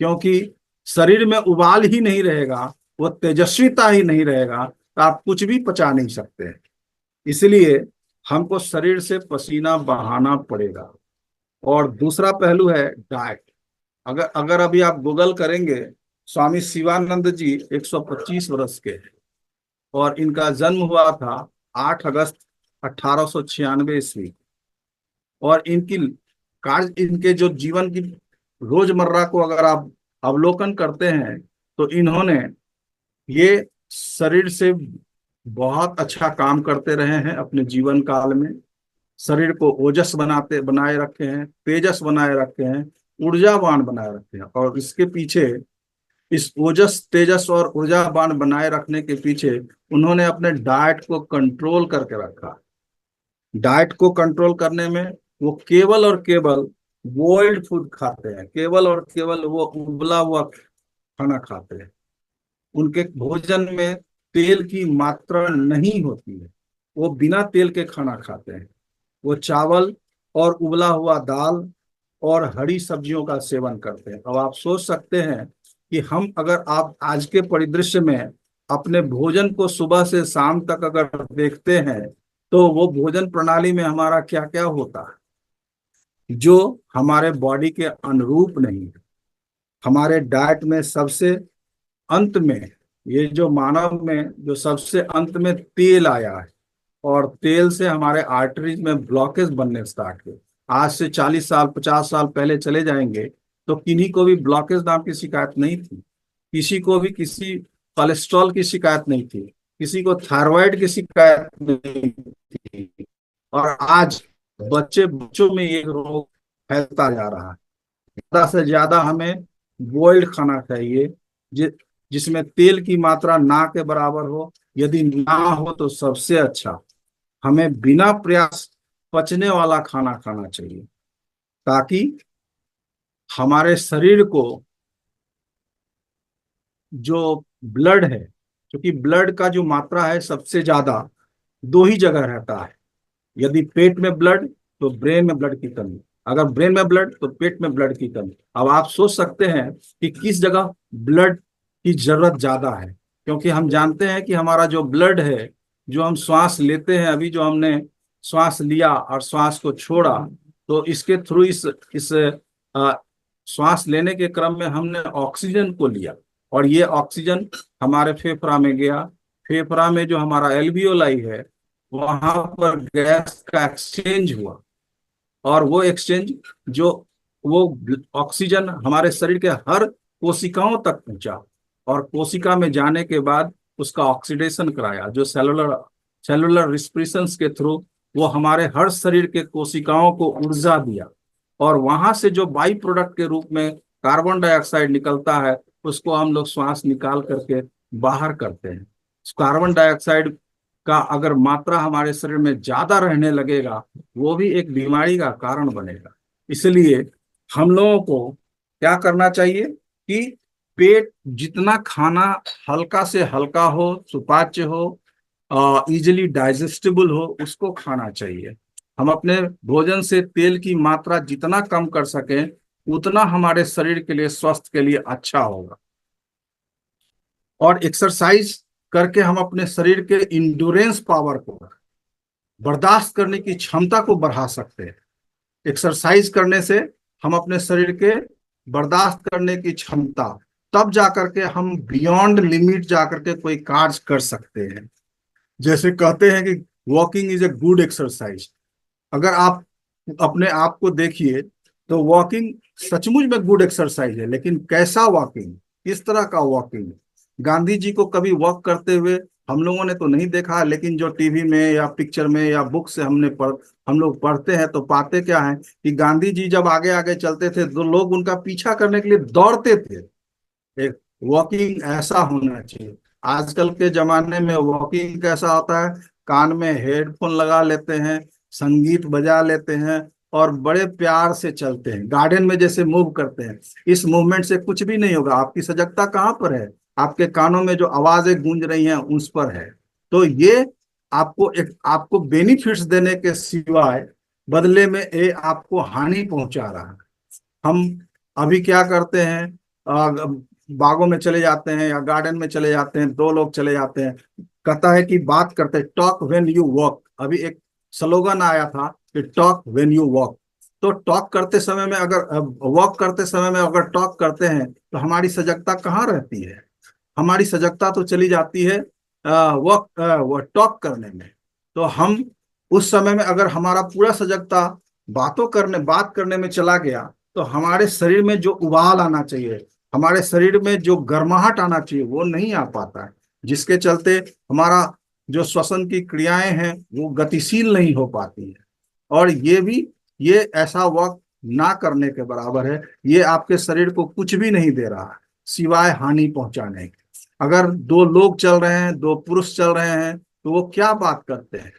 D: क्योंकि शरीर में उबाल ही नहीं रहेगा, वो तेजस्विता ही नहीं रहेगा, तो आप कुछ भी पचा नहीं सकते हैं। इसलिए हमको शरीर से पसीना बहाना पड़ेगा। और दूसरा पहलू है डाइट। अगर अगर अभी आप गूगल करेंगे, स्वामी शिवानंद जी 125 वर्ष के हैं, और इनका जन्म हुआ था 8 अगस्त 1896 ईस्वी। और इनकी कार्य, इनके जो जीवन की रोजमर्रा को अगर आप अवलोकन करते हैं तो इन्होंने ये शरीर से बहुत अच्छा काम करते रहे हैं अपने जीवन काल में। शरीर को ओजस बनाए रखे हैं, तेजस बनाए रखे हैं, ऊर्जावान बनाए रखे हैं। और इसके पीछे, इस ओजस, तेजस और ऊर्जावान बनाए रखने के पीछे उन्होंने अपने डाइट को कंट्रोल करके रखा। डाइट को कंट्रोल करने में वो केवल और केवल बॉइल्ड फूड खाते हैं, केवल और केवल वो उबला हुआ खाना खाते हैं। उनके भोजन में तेल की मात्रा नहीं होती है, वो बिना तेल के खाना खाते हैं। वो चावल और उबला हुआ दाल और हरी सब्जियों का सेवन करते हैं। अब आप सोच सकते हैं कि हम, अगर आप आज के परिदृश्य में अपने भोजन को सुबह से शाम तक अगर देखते हैं तो वो भोजन प्रणाली में हमारा क्या क्या होता है जो हमारे बॉडी के अनुरूप नहीं है। हमारे डाइट में सबसे अंत में, ये जो मानव में जो सबसे अंत में तेल आया है, और तेल से हमारे आर्टरीज में ब्लॉकेज बनने स्टार्ट हुए। आज से 40 साल 50 साल पहले चले जाएंगे तो किन्हीं को भी ब्लॉकेज नाम की शिकायत नहीं थी, किसी को भी किसी कोलेस्ट्रॉल की शिकायत नहीं थी, किसी को थायराइड की शिकायत नहीं थी। और आज बच्चों में ये रोग फैलता जा रहा है। ज्यादा से ज्यादा हमें बॉइल्ड खाना चाहिए, जि, जिसमें तेल की मात्रा ना के बराबर हो। यदि ना हो तो सबसे अच्छा, हमें बिना प्रयास पचने वाला खाना खाना चाहिए, ताकि हमारे शरीर को जो ब्लड है, क्योंकि ब्लड का जो मात्रा है सबसे ज्यादा दो ही जगह रहता है। यदि पेट में ब्लड तो ब्रेन में ब्लड की कमी, अगर ब्रेन में ब्लड तो पेट में ब्लड की कमी। अब आप सोच सकते हैं कि किस जगह ब्लड की जरूरत ज्यादा है, क्योंकि हम जानते हैं कि हमारा जो ब्लड है, जो हम श्वास लेते हैं, अभी जो हमने श्वास लिया और श्वास को छोड़ा, तो इसके थ्रू इस आ, श्वास लेने के क्रम में हमने ऑक्सीजन को लिया, और ये ऑक्सीजन हमारे फेफड़ा में गया। फेफड़ा में जो हमारा एल्वियोलाई है, वहां पर गैस का एक्सचेंज हुआ, और वो एक्सचेंज, जो वो ऑक्सीजन हमारे शरीर के हर कोशिकाओं तक पहुंचा, और कोशिका में जाने के बाद उसका ऑक्सीडेशन कराया, जो सेलुलर रिस्पिरेशन के थ्रू वो हमारे हर शरीर के कोशिकाओं को ऊर्जा दिया। और वहां से जो बाई प्रोडक्ट के रूप में कार्बन डाइऑक्साइड निकलता है, उसको हम लोग श्वास निकाल करके बाहर करते हैं। कार्बन डाइऑक्साइड का अगर मात्रा हमारे शरीर में ज्यादा रहने लगेगा, वो भी एक बीमारी का कारण बनेगा। इसलिए हम लोगों को क्या करना चाहिए कि पेट जितना खाना हल्का से हल्का हो, सुपाच्य हो, इजिली डाइजेस्टिबल हो, उसको खाना चाहिए। हम अपने भोजन से तेल की मात्रा जितना कम कर सकें उतना हमारे शरीर के लिए, स्वास्थ्य के लिए अच्छा होगा। और एक्सरसाइज करके हम अपने शरीर के इंड्योरेंस पावर को, बर्दाश्त करने की क्षमता को बढ़ा सकते हैं। एक्सरसाइज करने से हम अपने शरीर के बर्दाश्त करने की क्षमता, तब जाकर के हम बियॉन्ड लिमिट जाकर के कोई कार्य कर सकते हैं। जैसे कहते हैं कि walking is a good exercise. अगर आप अपने आप को देखिए तो वॉकिंग सचमुच में गुड एक्सरसाइज है, लेकिन कैसा वॉकिंग, किस तरह का वॉकिंग। गांधी जी को कभी वॉक करते हुए हम लोगों ने तो नहीं देखा, लेकिन जो टीवी में या पिक्चर में या बुक से हम लोग पढ़ते हैं तो पाते क्या है कि गांधी जी जब आगे आगे चलते थे तो लोग उनका पीछा करने के लिए दौड़ते थे। एक वॉकिंग ऐसा होना चाहिए। आजकल के जमाने में वॉकिंग कैसा होता है, कान में हेडफोन लगा लेते हैं, संगीत बजा लेते हैं और बड़े प्यार से चलते हैं, गार्डन में जैसे मूव करते हैं। इस मूवमेंट से कुछ भी नहीं होगा। आपकी सजगता कहाँ पर है? आपके कानों में जो आवाजें गूंज रही हैं उस पर है। तो ये आपको बेनिफिट्स देने के सिवाय बदले में ये आपको हानि पहुंचा रहा है। हम अभी क्या करते हैं, बागों में चले जाते हैं या गार्डन में चले जाते हैं, दो लोग चले जाते हैं, कहता है कि बात करते हैं, टॉक व्हेन यू वॉक। अभी एक स्लोगन आया था कि टॉक व्हेन यू वॉक। तो टॉक करते समय में अगर वॉक करते समय में अगर टॉक करते हैं तो हमारी सजगता कहाँ रहती है? हमारी सजगता तो चली जाती है वॉक टॉक करने में। तो हम उस समय में अगर हमारा पूरा सजगता बात करने में चला गया तो हमारे शरीर में जो उबाल आना चाहिए, हमारे शरीर में जो गर्माहट आना चाहिए, वो नहीं आ पाता है, जिसके चलते हमारा जो श्वसन की क्रियाएं हैं वो गतिशील नहीं हो पाती है। और ये ऐसा वक्त ना करने के बराबर है। ये आपके शरीर को कुछ भी नहीं दे रहा है सिवाय हानि पहुंचाने के। अगर दो लोग चल रहे हैं, दो पुरुष चल रहे हैं, तो वो क्या बात करते हैं?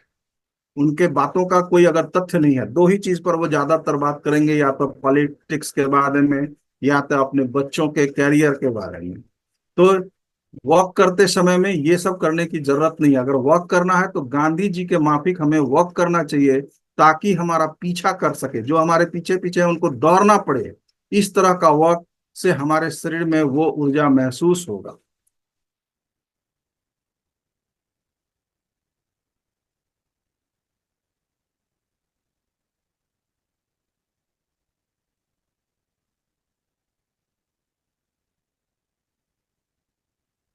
D: उनके बातों का कोई अगर तथ्य नहीं है, दो ही चीज पर वो ज्यादातर बात करेंगे, या तो पॉलिटिक्स के बारे में या तो अपने बच्चों के कैरियर के बारे में। तो वॉक करते समय में ये सब करने की जरूरत नहीं है। अगर वॉक करना है तो गांधी जी के माफिक हमें वॉक करना चाहिए, ताकि हमारा पीछा कर सके, जो हमारे पीछे पीछे उनको दौड़ना पड़े। इस तरह का वॉक से हमारे शरीर में वो ऊर्जा महसूस होगा।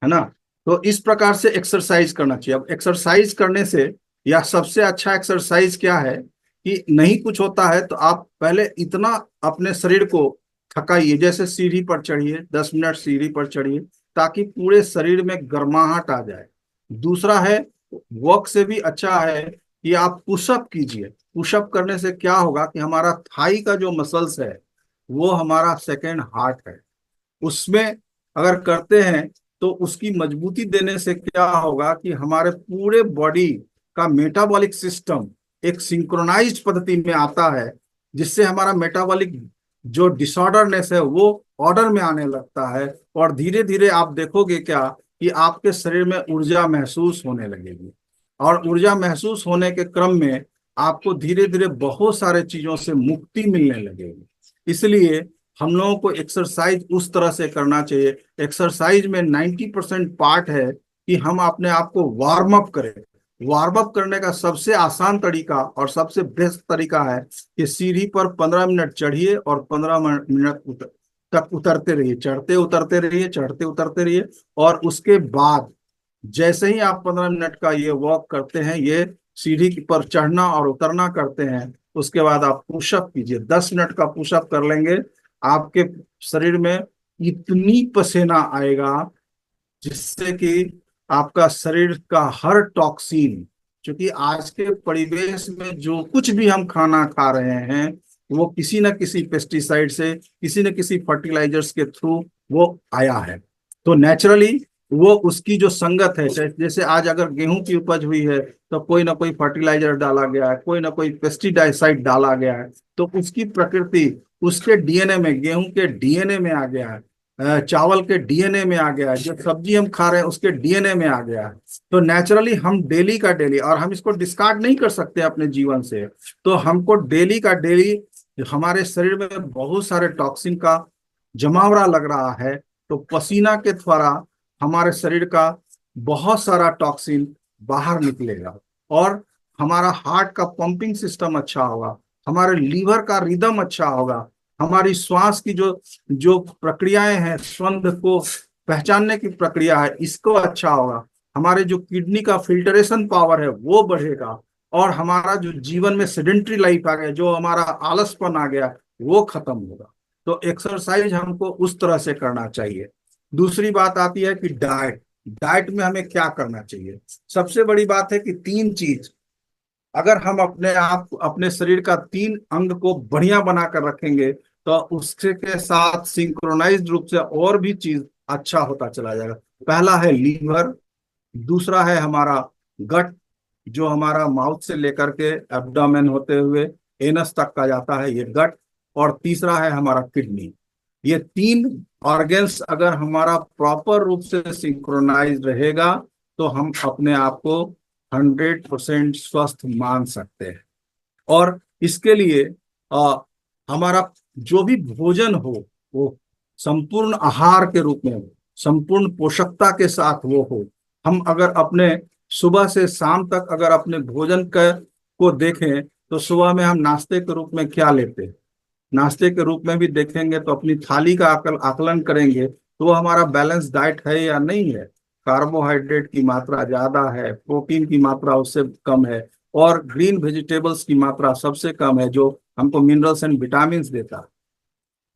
D: है ना? तो इस प्रकार से एक्सरसाइज करना चाहिए। अब एक्सरसाइज करने से, या सबसे अच्छा एक्सरसाइज क्या है कि नहीं कुछ होता है तो आप पहले इतना अपने शरीर को थकाइए, जैसे सीढ़ी पर चढ़िए, 10 मिनट सीढ़ी पर चढ़िए, ताकि पूरे शरीर में गर्माहट आ जाए। दूसरा है, वॉक से भी अच्छा है कि आप पुशअप कीजिए। पुशअप करने से क्या होगा कि हमारा थाई का जो मसल्स है वो हमारा सेकेंड हार्ट है, उसमें अगर करते हैं तो उसकी मजबूती देने से क्या होगा कि हमारे पूरे बॉडी का मेटाबॉलिक सिस्टम एक सिंक्रोनाइज्ड पद्धति में आता है, जिससे हमारा मेटाबॉलिक जो डिसऑर्डरनेस है वो ऑर्डर में आने लगता है। और धीरे धीरे आप देखोगे क्या कि आपके शरीर में ऊर्जा महसूस होने लगेगी। और ऊर्जा महसूस होने के क्रम में आपको धीरे धीरे बहुत सारे चीजों से मुक्ति मिलने लगेगी। इसलिए हम लोगों को एक्सरसाइज उस तरह से करना चाहिए। एक्सरसाइज में 90% पार्ट है कि हम अपने आप को वार्म अप करें। वार्म अप करने का सबसे आसान तरीका और सबसे बेस्ट तरीका है कि सीढ़ी पर 15 मिनट चढ़िए और 15 मिनट तक उतरते रहिए, चढ़ते उतरते रहिए, चढ़ते उतरते रहिए। और उसके बाद जैसे ही आप 15 मिनट का ये वॉक करते हैं, ये सीढ़ी पर चढ़ना और उतरना करते हैं, उसके बाद आप पुशअप कीजिए। 10 मिनट का पुशअप कर लेंगे, आपके शरीर में इतनी पसीना आएगा जिससे कि आपका शरीर का हर टॉक्सिन, क्योंकि आज के परिवेश में जो कुछ भी हम खाना खा रहे हैं वो किसी न किसी पेस्टिसाइड से, किसी न किसी फर्टिलाइजर्स के थ्रू वो आया है। तो नेचुरली वो उसकी जो संगत है, जैसे आज अगर गेहूं की उपज हुई है तो कोई ना कोई फर्टिलाइजर डाला गया है, कोई ना कोई पेस्टिसाइड डाला गया है, तो उसकी प्रकृति उसके डीएनए में, गेहूं के डीएनए में आ गया है, चावल के डीएनए में आ गया है, जो सब्जी हम खा रहे हैं उसके डीएनए में आ गया है। तो नेचुरली हम डेली का डेली, और हम इसको डिस्कार्ड नहीं कर सकते अपने जीवन से, तो हमको डेली का डेली हमारे शरीर में बहुत सारे टॉक्सिन का जमावड़ा लग रहा है। तो पसीना के द्वारा हमारे शरीर का बहुत सारा टॉक्सिन बाहर निकलेगा, और हमारा हार्ट का पंपिंग सिस्टम अच्छा होगा, हमारे लीवर का रिदम अच्छा होगा, हमारी श्वास की जो जो प्रक्रियाएं हैं, स्वंद को पहचानने की प्रक्रिया है, इसको अच्छा होगा, हमारे जो किडनी का फिल्टरेशन पावर है वो बढ़ेगा, और हमारा जो जीवन में सेडेंट्री लाइफ आ गया, जो हमारा आलसपन आ गया, वो खत्म होगा। तो एक्सरसाइज हमको उस तरह से करना चाहिए। दूसरी बात आती है कि डाइट, डाइट में हमें क्या करना चाहिए। सबसे बड़ी बात है कि तीन चीज, अगर हम अपने आप अपने शरीर का तीन अंग को बढ़िया बनाकर रखेंगे तो उसके के साथ सिंक्रोनाइज्ड रूप से और भी चीज अच्छा होता चला जाएगा। पहला है लीवर, दूसरा है हमारा गट, जो हमारा माउथ से लेकर के एब्डोमेन होते हुए एनस तक का जाता है, ये गट, और तीसरा है हमारा किडनी। ये तीन ऑर्गन्स अगर हमारा प्रॉपर रूप से सिंक्रोनाइज रहेगा तो हम अपने आप को 100% स्वस्थ मान सकते हैं। और इसके लिए हमारा जो भी भोजन हो वो संपूर्ण आहार के रूप में हो, संपूर्ण पोषकता के साथ वो हो। हम अगर अपने सुबह से शाम तक अगर अपने भोजन को देखें तो सुबह में हम नाश्ते के रूप में क्या लेते हैं, नाश्ते के रूप में भी देखेंगे तो अपनी थाली का आकलन करेंगे तो वो हमारा बैलेंस डाइट है या नहीं है। कार्बोहाइड्रेट की मात्रा ज्यादा है, प्रोटीन की मात्रा उससे कम है, और ग्रीन वेजिटेबल्स की मात्रा सबसे कम है, जो हमको मिनरल्स एंड विटामिन देता है।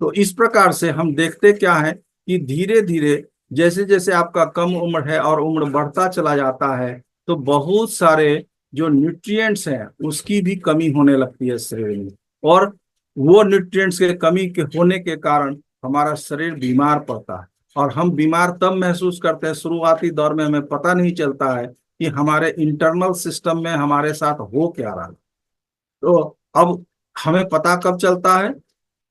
D: तो इस प्रकार से हम देखते क्या है कि धीरे धीरे जैसे जैसे आपका कम उम्र है और उम्र बढ़ता चला जाता है तो बहुत सारे जो न्यूट्रिएंट्स हैं उसकी भी कमी होने लगती है शरीर में, और वो न्यूट्रिएंट्स के कमी के होने के कारण हमारा शरीर बीमार पड़ता है। और हम बीमार तब महसूस करते हैं, शुरुआती दौर में हमें पता नहीं चलता है कि हमारे इंटरनल सिस्टम में हमारे साथ हो क्या रहा है। तो अब हमें पता कब चलता है,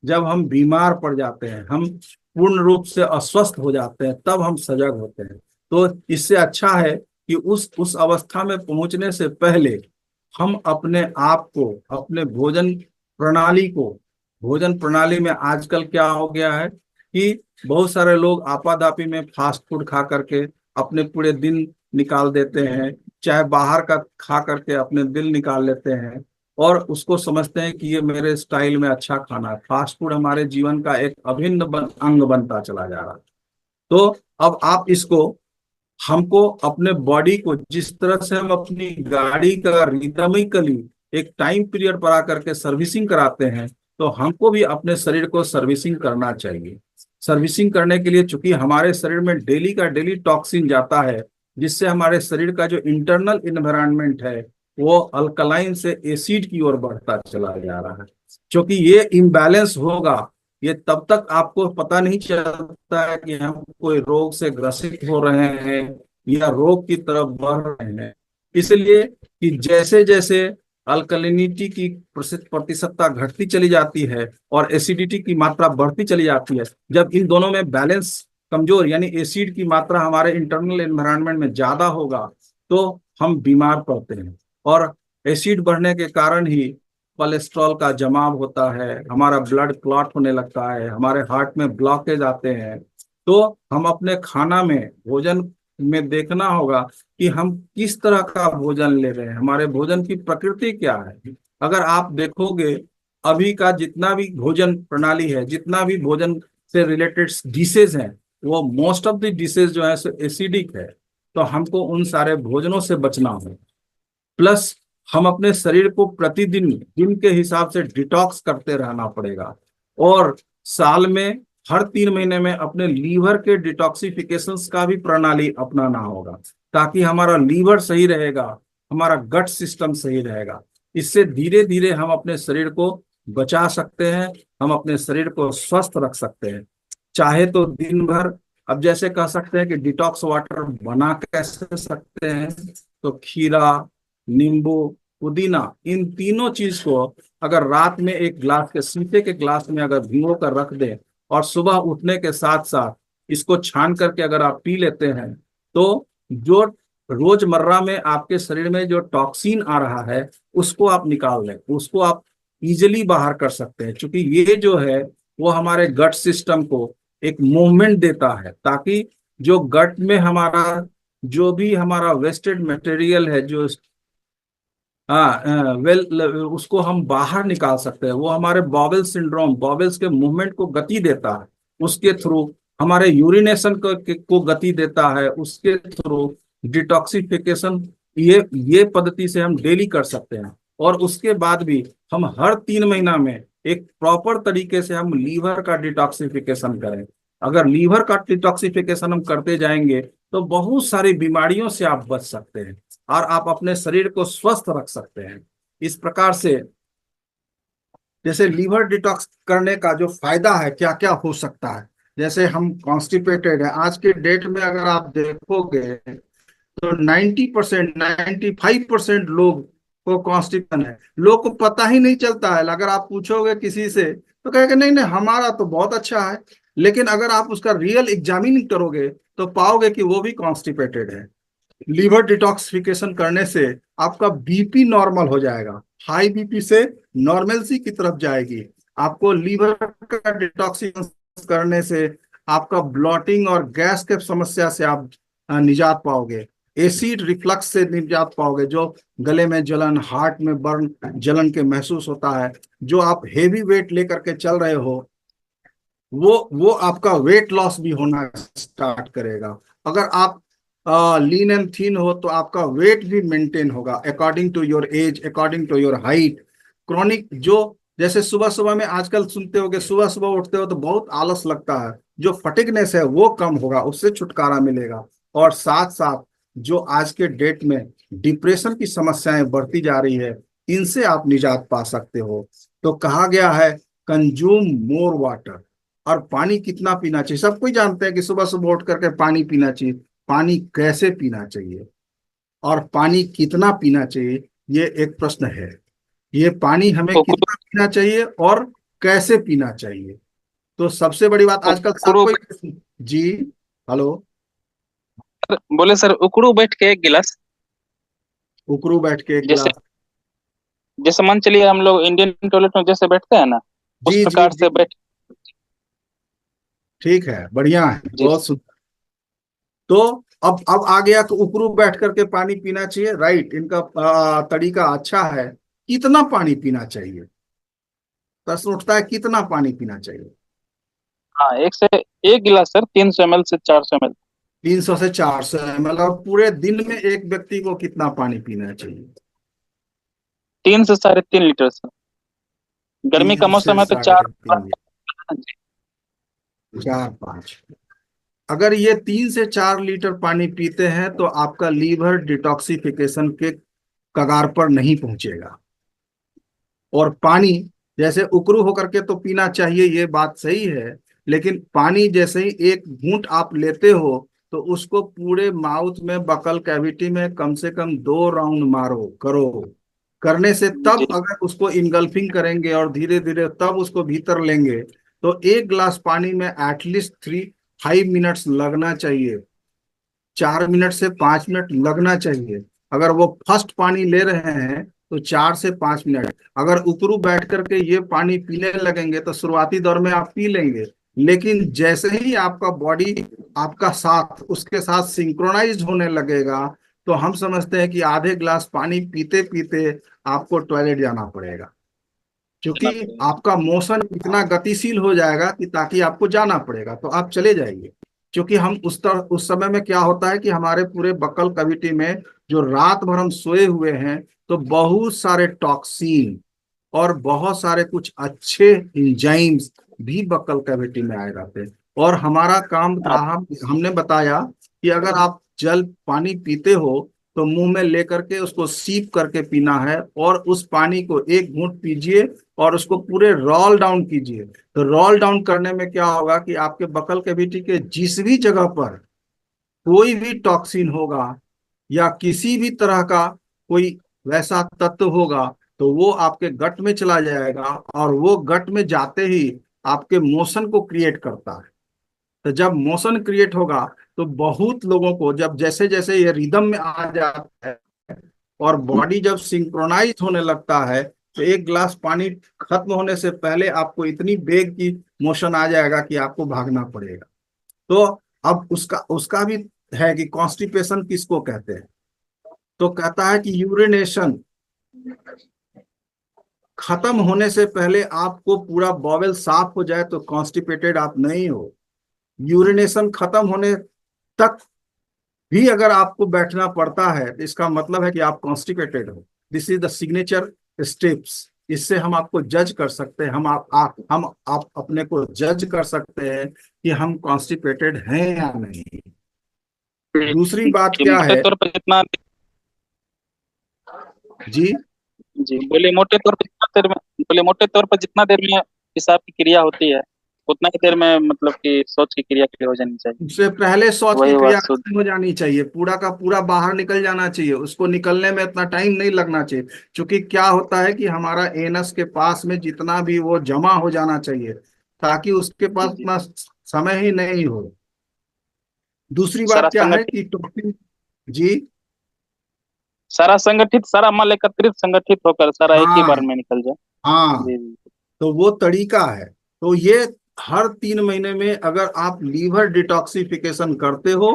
D: जब हम बीमार पड़ जाते हैं, हम पूर्ण रूप से अस्वस्थ हो जाते हैं, तब हम सजग होते हैं। तो इससे अच्छा है कि उस अवस्था में पहुंचने से पहले हम अपने आप को, अपने भोजन प्रणाली में आजकल क्या हो गया है कि बहुत सारे लोग आपाधापी में फास्ट फूड खा करके अपने पूरे दिन निकाल देते हैं, चाहे बाहर का खा करके अपने दिल निकाल लेते हैं, और उसको समझते हैं कि ये मेरे स्टाइल में अच्छा खाना है। फास्ट फूड हमारे जीवन का एक अभिन्न अंग बनता चला जा रहा है। तो अब आप इसको, हमको अपने बॉडी को जिस तरह से हम अपनी गाड़ी का रिदमिकली एक टाइम पीरियड पर आकर के सर्विसिंग कराते हैं, तो हमको भी अपने शरीर को सर्विसिंग करना चाहिए। सर्विसिंग करने के लिए चूंकि हमारे शरीर में डेली का डेली टॉक्सिन जाता है, जिससे हमारे शरीर का जो इंटरनल इन्वायरमेंट है वो अल्कलाइन से एसिड की ओर बढ़ता चला जा रहा है। क्योंकि ये इम्बैलेंस होगा, ये तब तक आपको पता नहीं चलता है कि हम कोई रोग से ग्रसित हो रहे हैं या रोग की तरफ बढ़ रहे हैं। इसलिए कि जैसे जैसे अल्कलिनिटी की प्रतिशतता घटती चली जाती है और एसिडिटी की मात्रा बढ़ती चली जाती है, जब इन दोनों में बैलेंस कमजोर, यानी एसिड की मात्रा हमारे इंटरनल एनवायरनमेंट में ज्यादा होगा, तो हम बीमार पड़ते हैं। और एसिड बढ़ने के कारण ही कोलेस्ट्रॉल का जमाव होता है, हमारा ब्लड क्लॉट होने लगता है, हमारे हार्ट में ब्लॉकेज आते हैं। तो हम अपने खाना में, भोजन में देखना होगा कि हम किस तरह का भोजन ले रहे हैं, हमारे भोजन की प्रकृति क्या है। अगर आप देखोगे अभी का जितना भी भोजन प्रणाली है, जितना भी भोजन से रिलेटेड डिशेज हैं, वो मोस्ट ऑफ द डिशेज जो है एसिडिक है। तो हमको उन सारे भोजनों से बचना होगा। प्लस हम अपने शरीर को प्रतिदिन दिन के हिसाब से डिटॉक्स करते रहना पड़ेगा, और साल में हर 3 महीने में अपने लीवर के डिटॉक्सिफिकेशंस का भी प्रणाली अपनाना होगा, ताकि हमारा लीवर सही रहेगा, हमारा गट सिस्टम सही रहेगा। इससे धीरे धीरे हम अपने शरीर को बचा सकते हैं, हम अपने शरीर को स्वस्थ रख सकते हैं। चाहे तो दिन भर अब जैसे कह सकते हैं कि डिटॉक्स वाटर बना कैसे सकते हैं, तो खीरा, नींबू, पुदीना, इन तीनों चीज को अगर रात में एक गिलास के, शीशे के गिलास में अगर भिगो कर रख दें और सुबह उठने के साथ साथ इसको छान करके अगर आप पी लेते हैं, तो जो रोजमर्रा में आपके शरीर में जो टॉक्सिन आ रहा है उसको आप निकाल लें, उसको आप इजिली बाहर कर सकते हैं। क्योंकि ये जो है वो हमारे गट सिस्टम को एक मूवमेंट देता है, ताकि जो गट में हमारा जो भी हमारा वेस्टेड मटेरियल है, जो हाँ वेल उसको हम बाहर निकाल सकते हैं। वो हमारे बॉवेल सिंड्रोम, बॉवेल्स के मूवमेंट को गति देता है, उसके थ्रू हमारे यूरिनेशन को गति देता है, उसके थ्रू डिटॉक्सिफिकेशन, ये पद्धति से हम डेली कर सकते हैं। और उसके बाद भी हम हर 3 महीना में एक प्रॉपर तरीके से हम लीवर का डिटॉक्सिफिकेशन करें। अगर लीवर का डिटॉक्सिफिकेशन हम करते जाएंगे तो बहुत सारी बीमारियों से आप बच सकते हैं और आप अपने शरीर को स्वस्थ रख सकते हैं। इस प्रकार से जैसे लीवर डिटॉक्स करने का जो फायदा है, क्या क्या हो सकता है। जैसे हम कॉन्स्टिपेटेड है, आज के डेट में अगर आप देखोगे तो 90%, 95% लोग को कॉन्स्टिपेशन है। लोग को पता ही नहीं चलता है। अगर आप पूछोगे किसी से तो कहेगा नहीं नहीं हमारा तो बहुत अच्छा है, लेकिन अगर आप उसका रियल एग्जामिनिंग करोगे तो पाओगे कि वो भी कॉन्स्टिपेटेड है। लीवर डिटॉक्सिफिकेशन करने से आपका बीपी नॉर्मल हो जाएगा, हाई बीपी से नॉर्मलसी की तरफ जाएगी। आपको लीवर का डिटॉक्सिफिकेशन करने से आपका ब्लॉटिंग और गैस के समस्या से आप निजात पाओगे। एसिड रिफ्लक्स से निजात पाओगे, जो गले में जलन, हार्ट में बर्न, जलन के महसूस होता है। जो आप हेवी वेट लेकर के चल रहे हो, वो आपका वेट लॉस भी होना स्टार्ट करेगा। अगर आप लीन एंड थीन हो तो आपका वेट भी मेंटेन होगा according to your age, according to your height. Chronic जो जैसे सुबह सुबह में आजकल सुनते हो कि सुबह सुबह उठते हो तो बहुत आलस लगता है, जो फटिगनेस है वो कम होगा, उससे छुटकारा मिलेगा। और साथ साथ जो आज के डेट में डिप्रेशन की समस्याएं बढ़ती जा रही है, इनसे आप निजात पा सकते हो। तो कहा गया है कंज्यूम मोर वाटर। और पानी कितना पीना चाहिए, सब कोई जानते हैं कि सुबह सुबह उठ करके पानी पीना चाहिए। पानी कैसे पीना चाहिए और पानी कितना पीना चाहिए, ये एक प्रश्न है। ये पानी हमें
B: उकड़ू
D: कितना पीना चाहिए और कैसे पीना चाहिए। तो सबसे बड़ी बात आजकल सब
B: उकड़ू
D: कोई। जी, हेलो।
B: बोले सर, उकड़ू बैठ के एक गिलास।
D: उकड़ू बैठ के एक
B: जैसे
D: गिलास।
B: जैसे मान चलिए हम लोग इंडियन टॉयलेट में जैसे बैठते हैं ना, उस
D: जी जी
B: प्रकार
D: जी,
B: से बैठ।
D: ठीक है, बढ़िया है,
B: जी
D: बहुत सुंदर। तो अब आ गया कि उपरू बैठ करके पानी पीना चाहिए, राइट। इनका तरीका अच्छा है। कितना पानी पीना चाहिए, प्रश्न उठता है कितना पानी पीना चाहिए।
B: हाँ, एक गिलास सर 300 ml से 400 ml।
D: 300 से 400 ml। और पूरे दिन में एक व्यक्ति को कितना पानी पीना चाहिए।
B: 3 से 3.5 लीटर सर। गर्मी का
D: तीन से
B: मौसम है तो चार।
D: साढ़े तीन 4-5। अगर ये 3 से 4 लीटर पानी पीते हैं तो आपका लीवर डिटॉक्सिफिकेशन के कगार पर नहीं पहुंचेगा। और पानी जैसे उकरू होकर के तो पीना चाहिए, ये बात सही है। लेकिन पानी जैसे ही एक घूंट आप लेते हो तो उसको पूरे माउथ में, बकल कैविटी में कम से कम 2 राउंड मारो, करो। करने से तब
B: जी
D: अगर उसको इनगल्फिंग करेंगे और धीरे धीरे तब उसको भीतर लेंगे, तो एक गिलास पानी में एटलीस्ट 5 मिनट्स लगना चाहिए। 4 मिनट से 5 मिनट लगना चाहिए। अगर वो फर्स्ट पानी ले रहे हैं तो 4 से 5 मिनट। अगर उपरू बैठ करके ये पानी पीने लगेंगे तो शुरुआती दौर में आप पी लेंगे, लेकिन जैसे ही आपका बॉडी आपका साथ उसके साथ सिंक्रोनाइज होने लगेगा, तो हम समझते हैं कि आधे गिलास पानी पीते पीते आपको टॉयलेट जाना पड़ेगा। क्योंकि
B: करना पड़ेगा।
D: आपका मोशन इतना गतिशील हो जाएगा कि ताकि आपको जाना पड़ेगा तो आप चले जाइए। क्योंकि हम उस समय में क्या होता है कि हमारे पूरे बक्कल कैविटी में जो रात भर हम सोए हुए हैं, तो बहुत सारे टॉक्सिन और बहुत सारे कुछ अच्छे इंजाइम्स भी बक्कल कैविटी में आए रहते हैं। और हमारा काम
B: आप
D: रहा, हमने बताया कि अगर आप जल पानी पीते हो तो मुंह में लेकर के उसको सीप करके पीना है, और उस पानी को एक घूंट पीजिए और उसको पूरे रोल डाउन कीजिए। तो रोल डाउन करने में क्या होगा कि आपके बकल कैविटी के जिस भी जगह पर कोई भी टॉक्सिन होगा या किसी भी तरह का कोई वैसा तत्व होगा, तो वो आपके गट में चला जाएगा, और वो गट में जाते ही आपके मोशन को क्रिएट करता है। तो जब मोशन क्रिएट होगा तो बहुत लोगों को जब जैसे जैसे ये रिदम में आ जाता है और बॉडी जब सिंक्रोनाइज होने लगता है, तो एक गिलास पानी खत्म होने से पहले आपको इतनी बेग की मोशन आ जाएगा कि आपको भागना पड़ेगा। तो अब उसका उसका भी है कि कॉन्स्टिपेशन किसको कहते हैं। तो कहता है कि यूरिनेशन खत्म होने से पहले आपको पूरा बॉवेल साफ हो जाए तो कॉन्स्टिपेटेड आप नहीं हो। यूरिनेशन खत्म होने तक भी अगर आपको बैठना पड़ता है तो इसका मतलब है कि आप कॉन्स्टिपेटेड हो। This is the signature steps. इससे हम आपको जज कर सकते हैं, हम आप अपने को जज कर सकते हैं कि हम कॉन्स्टिपेटेड हैं या नहीं। दूसरी बात
B: कि
D: क्या
B: मोटे
D: है
B: तौर पर जितना,
D: जी।
B: जी बोले मोटे तौर पर जितना देर में, बोले मोटे तौर पर जितना देर में पेशाब की क्रिया होती है उतना ही देर में मतलब कि शौच की क्रिया क्लियर हो जानी चाहिए।
D: उससे पहले शौच की
B: वही
D: क्रिया
B: बात शुद्ध।
D: खत्म हो जानी चाहिए, पूरा का पूरा बाहर निकल जाना चाहिए, उसको निकलने में इतना टाइम नहीं लगना चाहिए। क्योंकि क्या होता है कि हमारा एनस के पास में जितना भी वो जमा हो जाना चाहिए, ताकि उसके
B: जी
D: पास
B: जी।
D: उतना समय ही नहीं हो। दूसरी बात
B: सारा
D: क्या है
B: संगठित,
D: कि टॉक्सिन। जी।
B: सारा संगठित, सारा माल एकत्रित संगठित होकर सारा एक ही बार
D: हाँ
B: में निकल जाए।
D: हाँ।
B: जी जी।
D: तो वो तरीका है। तो ये हर 3 महीने में अगर आप लीवर डिटॉक्सिफिकेशन करते हो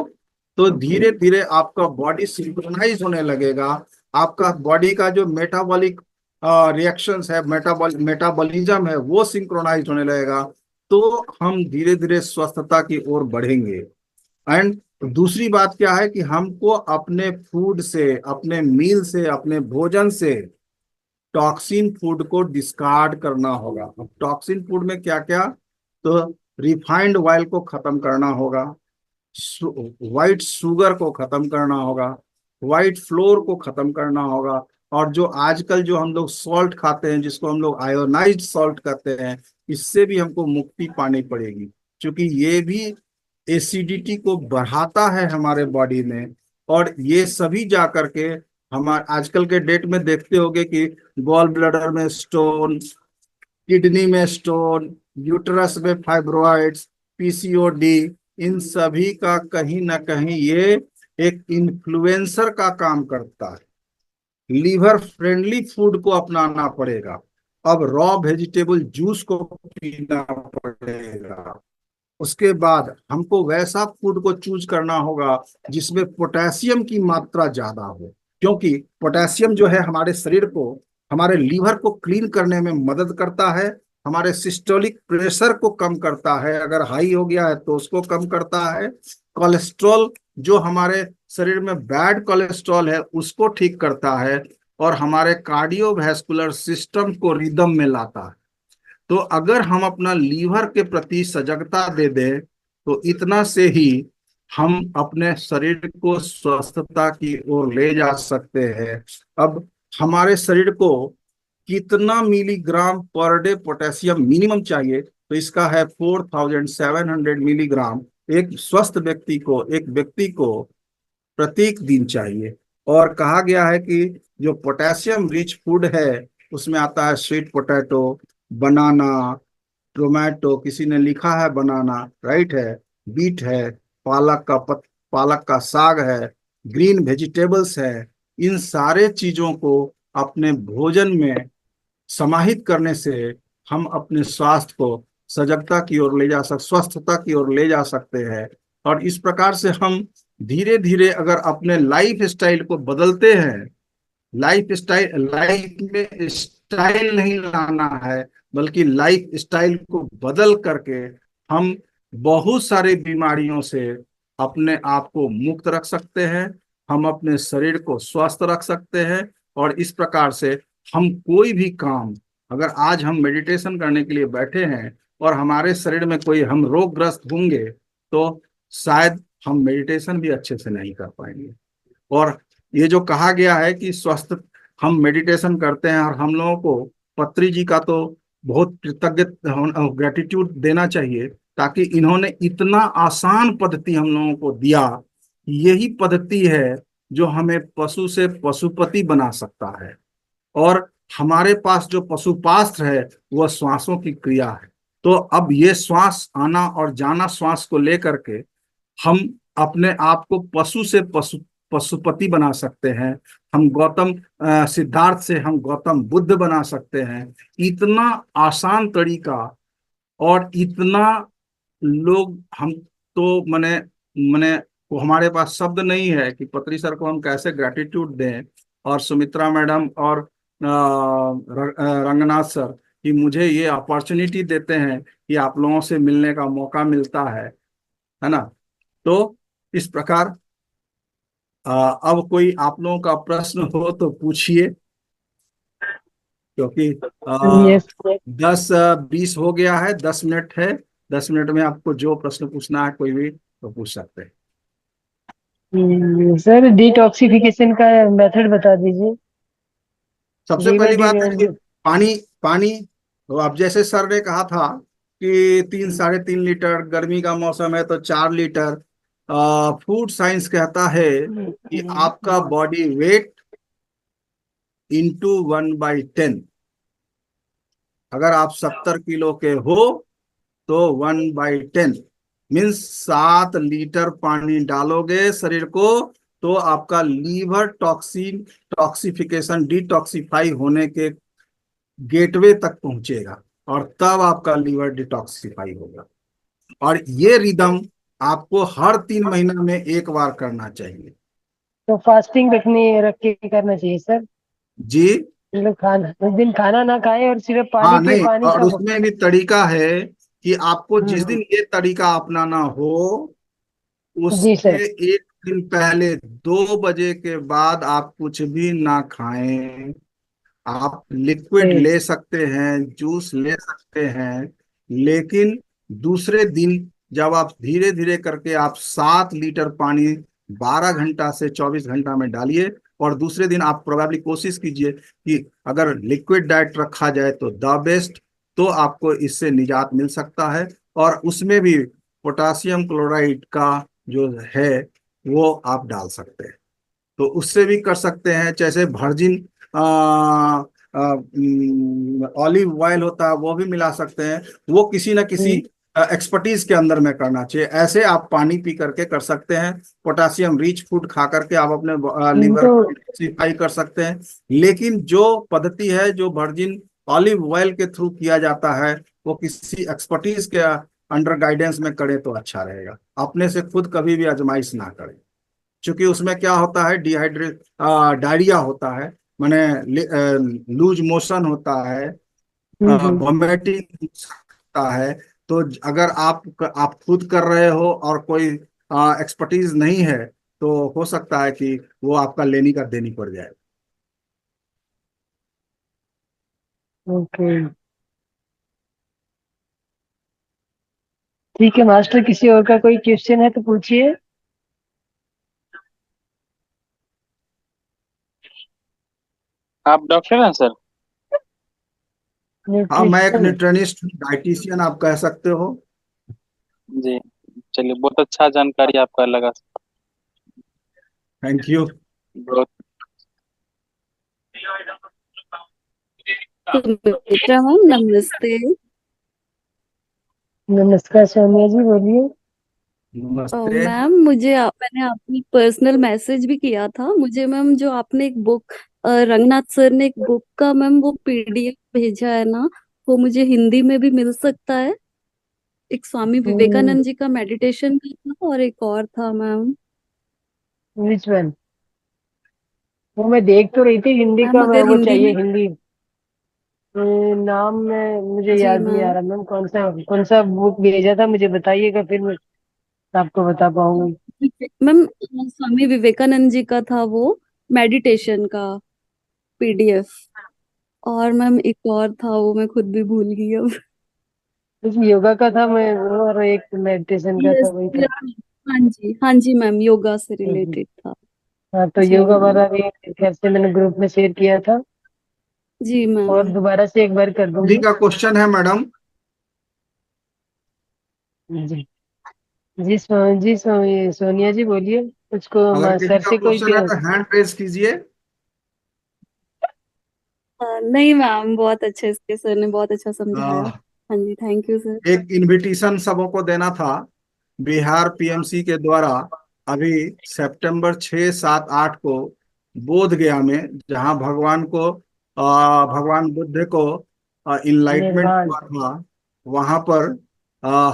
D: तो धीरे धीरे आपका बॉडी सिंक्रोनाइज होने लगेगा। आपका बॉडी का जो मेटाबॉलिक रिएक्शंस है, मेटाबॉलिज्म है, वो सिंक्रोनाइज होने लगेगा। तो हम धीरे धीरे स्वस्थता की ओर बढ़ेंगे। एंड दूसरी बात क्या है कि हमको अपने फूड से, अपने मील से, अपने भोजन से टॉक्सिन फूड को डिस्कार्ड करना होगा। अब टॉक्सिन फूड में क्या क्या, तो रिफाइंड ऑयल को खत्म करना होगा, व्हाइट शुगर को खत्म करना होगा, व्हाइट फ्लोर को खत्म करना होगा, और जो आजकल जो हम लोग सॉल्ट खाते हैं जिसको हम लोग आयोनाइज्ड सॉल्ट कहते हैं, इससे भी हमको मुक्ति पानी पड़ेगी। क्योंकि ये भी एसिडिटी को बढ़ाता है हमारे बॉडी में। और ये सभी जा करके हमारे आजकल के डेट में देखते होंगे कि गॉल ब्लैडर में स्टोन, किडनी में स्टोन, यूटरस में फाइब्रॉइड्स, पीसीओडी, इन सभी का कहीं ना कहीं ये एक इन्फ्लुएंसर का काम करता है। लीवर फ्रेंडली फूड को अपनाना पड़ेगा। अब रॉ वेजिटेबल जूस को पीना पड़ेगा। उसके बाद हमको वैसा फूड को चूज करना होगा जिसमें पोटेशियम की मात्रा ज्यादा हो। क्योंकि पोटेशियम जो है हमारे शरीर को, हमारे लीवर को क्लीन करने में मदद करता है, हमारे सिस्टोलिक प्रेशर को कम करता है, अगर हाई हो गया है तो उसको कम करता है, कोलेस्ट्रॉल जो हमारे शरीर में बैड कोलेस्ट्रॉल है उसको ठीक करता है, और हमारे कार्डियोवैस्कुलर सिस्टम को रिदम में लाता है। तो अगर हम अपना लीवर के प्रति सजगता दे दें तो इतना से ही हम अपने शरीर को स्वस्थता की ओर ले जा सकते हैं। अब हमारे शरीर को कितना milligram per day potassium minimum चाहिए, तो इसका है 4700 मिलीग्राम एक स्वस्थ व्यक्ति को, एक व्यक्ति को प्रत्येक दिन चाहिए। और कहा गया है कि जो पोटेशियम रिच फूड है उसमें आता है स्वीट पोटैटो, बनाना, टोमेटो, किसी ने लिखा है बनाना, राइट है, बीट है, पालक का साग है, ग्रीन वेजिटेबल्स है। इन सारे चीजों को अपने भोजन में समाहित करने से हम अपने स्वास्थ्य को सजगता की ओर ले जा सक स्वस्थता की ओर ले जा सकते हैं। और इस प्रकार से हम धीरे धीरे अगर अपने लाइफ स्टाइल को बदलते हैं, लाइफ में स्टाइल नहीं लाना है बल्कि लाइफ स्टाइल को बदल करके हम बहुत सारी बीमारियों से अपने आप को मुक्त रख सकते हैं, हम अपने शरीर को स्वस्थ रख सकते हैं। और इस प्रकार से हम कोई भी काम, अगर आज हम मेडिटेशन करने के लिए बैठे हैं और हमारे शरीर में कोई हम रोगग्रस्त होंगे तो शायद हम मेडिटेशन भी अच्छे से नहीं कर पाएंगे। और ये जो कहा गया है कि स्वस्थ, हम मेडिटेशन करते हैं और हम लोगों को पत्री जी का तो बहुत कृतज्ञ ग्रेटिट्यूड देना चाहिए, ताकि इन्होंने इतना आसान पद्धति हम लोगों को दिया। यही पद्धति है जो हमें पशु से पशुपति बना सकता है। और हमारे पास जो पशुपास्त्र है वह श्वासों की क्रिया है। तो अब ये श्वास आना और जाना, श्वास को लेकर के हम अपने आप को पशु से पशुपति बना सकते हैं। हम गौतम सिद्धार्थ से हम गौतम बुद्ध बना सकते हैं। इतना आसान तरीका, और इतना लोग हम तो मने मने वो हमारे पास शब्द नहीं है कि पत्री सर को हम कैसे ग्रेटिट्यूड दें, और सुमित्रा मैडम और रंगनाथ सर कि मुझे ये अपॉर्चुनिटी देते हैं कि आप लोगों से मिलने का मौका मिलता है ना। तो इस प्रकार अब कोई आप लोगों का प्रश्न हो तो पूछिए, क्योंकि
A: यस।
D: 10-20 हो गया है, 10 मिनट है। 10 मिनट में आपको जो प्रश्न पूछना है कोई भी तो पूछ सकते हैं।
A: सर डिटॉक्सिफिकेशन का मेथड बता दीजिए।
D: सबसे
A: लीवर
D: पहली
A: डी
D: बात है कि पानी पानी, तो अब जैसे सर ने कहा था कि 3-3.5 लीटर, गर्मी का मौसम है तो 4 लीटर। फूड साइंस कहता है कि आपका बॉडी वेट इंटू 1/10। अगर आप 70 किलो के हो तो 1/10 मीन्स 7 लीटर पानी डालोगे शरीर को, तो आपका लीवर टॉक्सिफिकेशन, डिटॉक्सिफाई होने के गेटवे तक पहुंचेगा, और तब आपका लीवर डिटॉक्सिफाई होगा। और ये रिदम आपको हर 3 महीना में एक बार करना चाहिए।
A: तो फास्टिंग रख के करना चाहिए सर।
D: जी
A: मतलब खाना उस दिन खाना ना खाए और सिर्फ
D: हाँ,
A: पानी पे
D: नहीं,
A: पानी
D: और
A: का
D: उसमें भी तरीका है कि आपको जिस
A: हम्म।
D: दिन ये तरीका अपनाना हो
A: जी
D: उसके
A: सर।
D: 1 दिन पहले 2 बजे के बाद आप कुछ भी ना खाएं। आप लिक्विड
A: ठीक।
D: ले सकते हैं, जूस ले सकते हैं, लेकिन दूसरे दिन जब आप धीरे धीरे करके आप 7 लीटर पानी 12 घंटा से 24 घंटा में डालिए, और दूसरे दिन आप प्रोबेबली कोशिश कीजिए कि अगर लिक्विड डाइट रखा जाए तो द बेस्ट, तो आपको इससे निजात मिल सकता है। और उसमें भी पोटासियम क्लोराइड का जो है वो आप डाल सकते हैं। तो उससे भी कर सकते हैं, जैसे वर्जिन ऑलिव ऑयल होता है वो भी मिला सकते हैं। वो किसी न किसी
A: हम्म।
D: एक्सपर्टीज के अंदर में करना चाहिए। ऐसे आप पानी पी करके कर सकते हैं, पोटासियम रिच फूड खा करके आप अपने लीवर
A: तो
D: को डिटॉक्सिफाई कर सकते हैं। लेकिन जो पद्धति है जो वर्जिन ऑलिव ऑयल के थ्रू किया जाता है, वो किसी एक्सपर्टीज के अंडर गाइडेंस में करे तो अच्छा रहेगा। अपने से खुद कभी भी आजमाइश ना करें, क्योंकि उसमें क्या होता है, डायरिया होता है, माने लूज मोशन होता है,
A: हम्म।
D: वॉमिटिंग होता है। तो अगर आप खुद कर रहे हो और कोई एक्सपर्टीज नहीं है, तो हो सकता है कि वो आपका लेनी का देनी पड़ जाए।
A: ओके। ठीक है मास्टर, किसी और का कोई क्वेश्चन है तो पूछिए।
B: आप डॉक्टर हैं सर?
D: हाँ, मैं एक
A: न्यूट्रिशन।
D: न्यूट्रिनिस्ट, डाइटिशियन आप कह सकते हो।
B: जी। चलिए, बहुत अच्छा जानकारी आपका लगा।
D: Thank you.
B: बहुत।
C: सुमित्रा मैम नमस्ते।
A: नमस्कार सोनिया जी, बोलिए।
D: नमस्ते।
C: मैम मैंने आपको पर्सनल मैसेज भी किया था। मुझे मैम जो आपने एक बुक, रंगनाथ सर ने एक बुक का मैम वो पीडीएफ भेजा है ना, वो मुझे हिंदी में भी मिल सकता है? एक स्वामी विवेकानंद जी का मेडिटेशन का था और एक और था मैम।
A: Which one? वो मैं देख तो रही थी, हिंदी
C: मैम
A: का
C: अगर
A: वो
C: हिंदी
A: चाहिए
C: में।
A: हिंदी। नाम में मुझे
C: जी
A: याद नहीं आ
C: मैम।
A: रहा मैम, कौन सा बुक भेजा था, मुझे बताइएगा फिर मैं आपको बता पाऊंगी।
C: मैम स्वामी विवेकानंद जी का था वो, मेडिटेशन का पीडीएफ। और मैम एक और था, वो मैं खुद भी भूल गई अब।
A: इसमें योगा का था मैं, और एक मेडिटेशन का था,
C: यस।
A: वही था।
C: हाँ जी, हाँ जी मैम, योगा से
A: हम्म।
C: रिलेटेड था।
A: हाँ, तो
C: जी
A: योगा
C: मैम।
A: वाला भी मेरे ख्याल से मैंने ग्रुप में शेयर किया था,
C: जी
A: और
C: मैम।
A: दोबारा से एक बार कर
D: जी
A: दूंगी।
D: का क्वेश्चन है मैडम।
A: जी। जी ये सोनिया जी बोलिए, उसको
D: अगर किसी
A: सर
D: का
A: से कोई
D: क्वेश्चन है तो हैंड रेज कीजिए।
C: नहीं मैम, बहुत अच्छे, इसके सर ने बहुत अच्छा समझाया।
D: आ,
C: हाँ जी, थैंक यू सर।
D: एक इनविटेशन सबों को देना था बिहार पीएमसी के द्वारा। अभी सितंबर 6, 7, 8 को बोध गया में, जहां भगवान बुद्ध को इनलाइटमेंट
A: निर्वाण।
D: हुआ था, वहां पर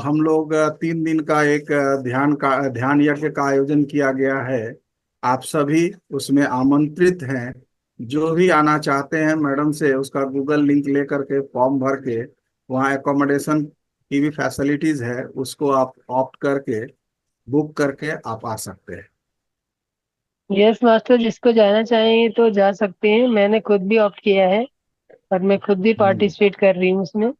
D: हम लोग 3 दिन का एक ध्यान यज्ञ का आयोजन किया गया है। आप सभी उसमें आमंत्रित हैं। जो भी आना चाहते हैं, मैडम से उसका गूगल लिंक लेकर के फॉर्म भर के, वहाँ एकोमोडेशन की भी फैसिलिटीज है, उसको आप ऑप्ट करके बुक करके आप आ सकते हैं।
A: यस मास्टर, जिसको जाना चाहें तो जा सकते हैं, मैंने खुद भी ऑप्ट किया है और मैं खुद भी
D: हम्म।
A: पार्टिसिपेट कर रही हूँ उसमें।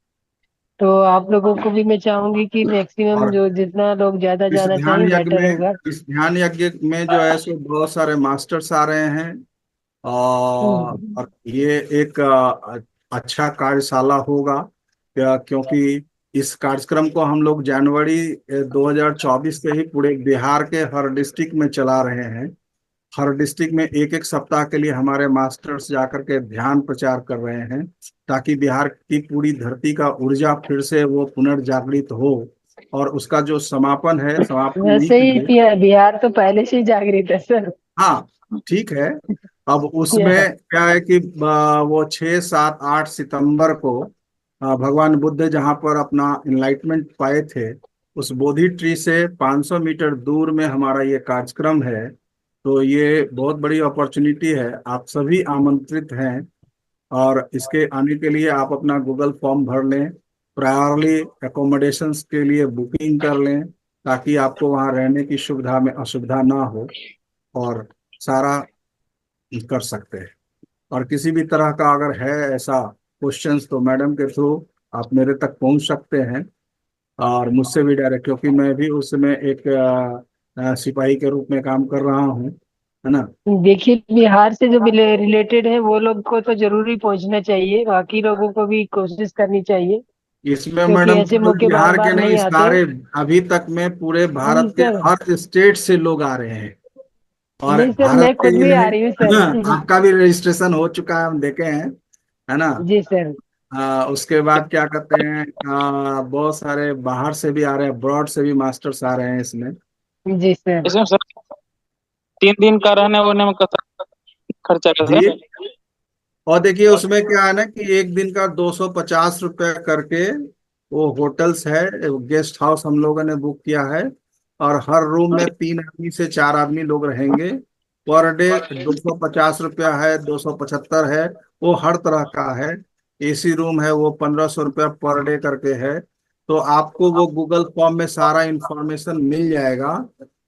A: तो आप लोगों को भी मैं चाहूंगी कि मैक्सिमम
D: और
A: जो जितना लोग ज्यादा जाना चाहें बेटर होगा।
D: इस ध्यान यज्ञ में जो है सो बहुत सारे मास्टर्स आ रहे हैं।
A: हम्म।
D: और ये एक अच्छा कार्यशाला होगा। क्योंकि इस कार्यक्रम को हम लोग जनवरी 2024 से ही पूरे बिहार के हर डिस्ट्रिक्ट में चला रहे हैं। हर डिस्ट्रिक्ट में एक एक सप्ताह के लिए हमारे मास्टर्स जाकर के ध्यान प्रचार कर रहे हैं, ताकि बिहार की पूरी धरती का ऊर्जा फिर से वो पुनर्जागृत हो। और उसका जो समापन है, समापन नहीं
A: वैसे ही
D: करेंगे।
A: बिहार तो पहले से ही जागृत है सर।
D: हाँ, ठीक है। अब उसमें
A: या,
D: क्या है कि वो 6, 7, 8 सितंबर को भगवान बुद्ध जहाँ पर अपना इनलाइटमेंट पाए थे, उस बोधि ट्री से 500 मीटर दूर में हमारा ये कार्यक्रम है। तो ये बहुत बड़ी अपॉर्चुनिटी है, आप सभी आमंत्रित हैं। और इसके आने के लिए आप अपना गूगल फॉर्म भर लें, प्रायरली एकोमोडेशंस के लिए बुकिंग कर लें, ताकि आपको वहाँ रहने की सुविधा में असुविधा ना हो, और सारा कर सकते हैं। और किसी भी तरह का अगर है ऐसा क्वेश्चंस, तो मैडम के थ्रू आप मेरे तक पहुंच सकते हैं, और मुझसे भी डायरेक्ट, क्योंकि मैं भी उसमें एक सिपाही के रूप में काम कर रहा हूँ, है ना।
A: देखिए बिहार से जो रिलेटेड है वो लोग को तो जरूरी पहुंचना चाहिए, बाकी लोगों को भी कोशिश करनी चाहिए,
D: इसमें
A: क्योंकि
D: मैडम
A: ऐसे
D: केवल
A: मौके बार
D: बिहार के
A: बार
D: नहीं,
A: नहीं आते।
D: सारे अभी तक में पूरे
A: नहीं
D: भारत के
A: सर।
D: हर स्टेट से लोग आ रहे हैं। और
A: नहीं सर,
D: भारत
A: मैं
D: के
A: खुद
D: ही
A: भी आ
D: नहीं,
A: रही हूँ सर।
D: आपका भी रजिस्ट्रेशन हो चुका है, हम देखे हैं, है ना।
A: जी सर।
D: उसके बाद क्या कहते हैं, बहुत सारे बाहर से भी आ रहे हैं, अब्रॉड से भी मास्टर्स आ रहे हैं इसमें।
A: जी सर।
B: इसमें सर 3 दिन का रहने वहने में कैसा खर्चा
D: जी।
B: कैसे?
D: और देखिए उसमें क्या है ना कि एक दिन का 250 रुपये करके वो होटल्स है, गेस्ट हाउस हम लोगों ने बुक किया है। और हर रूम में 3 आदमी से 4 आदमी लोग रहेंगे। पर डे 250 रुपया है, 275 है, वो हर तरह का है। एसी रूम है, वो 1500 रुपया पर डे करके है। तो आपको वो गूगल फॉर्म में सारा इंफॉर्मेशन मिल जाएगा,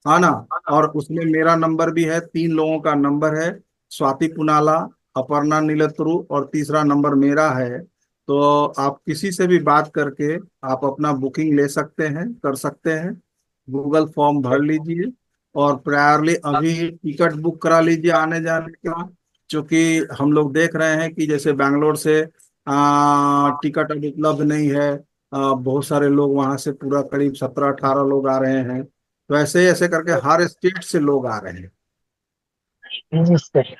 D: है ना। और उसमें मेरा नंबर भी है, 3 लोगों का नंबर है, स्वाति पुनाला, अपर्णा नीलत्रू, और तीसरा नंबर मेरा है। तो आप किसी से भी बात करके आप अपना बुकिंग ले सकते हैं, कर सकते हैं। गूगल फॉर्म भर लीजिए, और प्रायरली अभी टिकट बुक करा लीजिए आने जाने का। क्योंकि हम लोग देख रहे हैं कि जैसे बैंगलोर से टिकट अभी उपलब्ध नहीं है। बहुत सारे लोग वहां से, पूरा करीब 17, 18 लोग आ रहे हैं। तो ऐसे ऐसे करके हर स्टेट से लोग आ रहे हैं।
A: जी सर।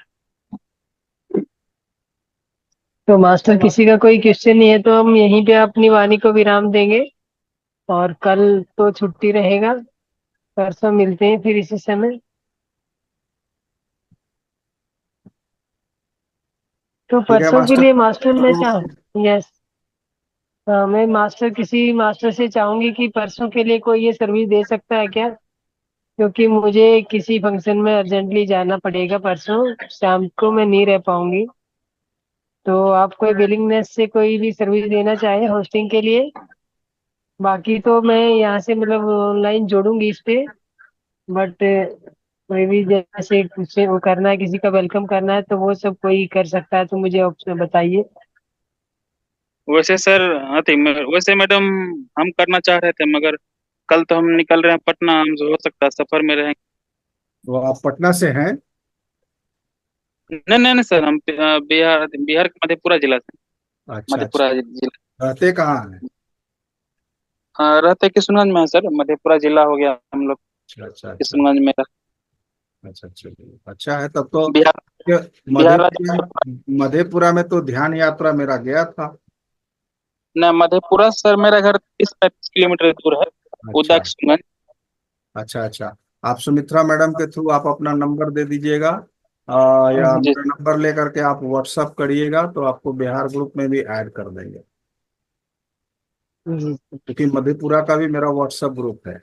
A: तो मास्टर किसी का कोई क्वेश्चन नहीं है तो हम यहीं पे अपनी वाणी को विराम देंगे, और कल तो छुट्टी रहेगा। परसों मिलते हैं फिर इसी समय। तो
D: ठीक है
A: परसों के
D: मास्टर।
A: लिए मास्टर मैं
D: तो
A: चाहूँ, यस, मैं मास्टर किसी मास्टर से चाहूंगी कि परसों के लिए कोई ये सर्विस दे सकता है क्या, क्योंकि मुझे किसी फंक्शन में अर्जेंटली जाना पड़ेगा, परसों शाम को मैं नहीं रह पाऊंगी। तो आप कोई विलिंगनेस से कोई भी सर्विस देना चाहे होस्टिंग के लिए। बाकी तो मैं यहाँ से मतलब ऑनलाइन जोड़ूंगी इस पे, बट कोई भी जैसे कुछ वो करना है, किसी का वेलकम करना है, तो वो सब कोई कर सकता है, तो मुझे ऑप्शन बताइए।
B: वैसे सर, हाँ थी वैसे मैडम, हम करना चाह रहे थे, मगर कल तो हम निकल रहे हैं पटना, हम हो सकता है सफर में रहेंगे।
D: आप पटना से हैं?
B: नहीं नहीं नहीं सर, हम बिहार बिहार के मधेपुरा जिला से।
D: अच्छा अच्छा।
B: मधेपुरा जिला।
D: रहते कहाँ हैं?
B: रहते किशनगंज में है सर, मधेपुरा जिला हो गया हम लोग।
D: अच्छा अच्छा अच्छा।
B: किशनगंज में
D: अच्छा अच्छा। अच्छा है तब तो।
B: बिहार। बिहार
D: मधेपुरा,
B: राज्य।
D: मधेपुरा में तो ध्यान यात्रा मेरा गया था।
B: न मधेपुरा सर, मेरा घर 30-35 किलोमीटर दूर है। उदा
D: अच्छा
B: किशनगंज।
D: अच्छा। अच्छा, आप सुमित्रा मैडम के थ्रू आप अपना नंबर दे दीजिएगा, या
B: जी।
D: मेरा नंबर लेकर के आप व्हाट्सअप करिएगा तो आपको बिहार ग्रुप में भी ऐड कर देंगे,
A: हम्म,
D: क्योंकि मधेपुरा का भी मेरा व्हाट्सअप ग्रुप है।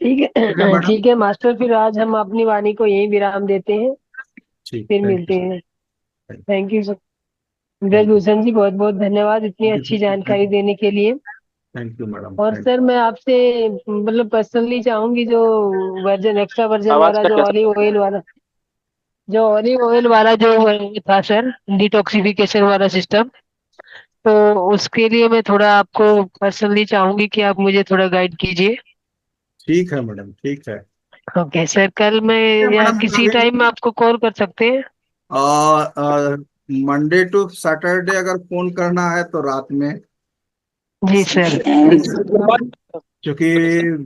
A: ठीक
D: ठीक है
A: है।
D: मैडम।
A: ठीक है मास्टर, फिर आज हम अपनी वाणी को यहीं विराम देते हैं।
D: ठीक,
A: फिर
D: थैंक
A: मिलते
D: यू।
A: हैं। Thank you.
D: Thank you.
A: Brajbhushan ji, बहुत बहुत धन्यवाद इतनी अच्छी जानकारी देने के लिए।
D: थैंक यू मैडम,
A: और
D: थैंक
A: सर मैं आपसे मतलब पर्सनली चाहूंगी, जो वर्जन एक्स्ट्रा वर्जन
B: आवाज
A: वाला,
B: कट
A: जो
B: गया
A: ऑलिव ऑयल वाला, जो ऑलिव ऑयल वाला जो था सर, डिटॉक्सिफिकेशन वाला सिस्टम, तो उसके लिए मैं थोड़ा आपको पर्सनली चाहूंगी कि आप मुझे थोड़ा गाइड कीजिए।
D: ठीक है मैडम, ठीक है।
A: ओके सर, कल मैं
D: ठीक है
A: या
D: मैडम,
A: किसी
D: अभी
A: टाइम में आपको कॉल कर सकते हैं।
D: मंडे टू सैटरडे अगर फोन करना है तो रात में,
A: जी सर।
D: क्योंकि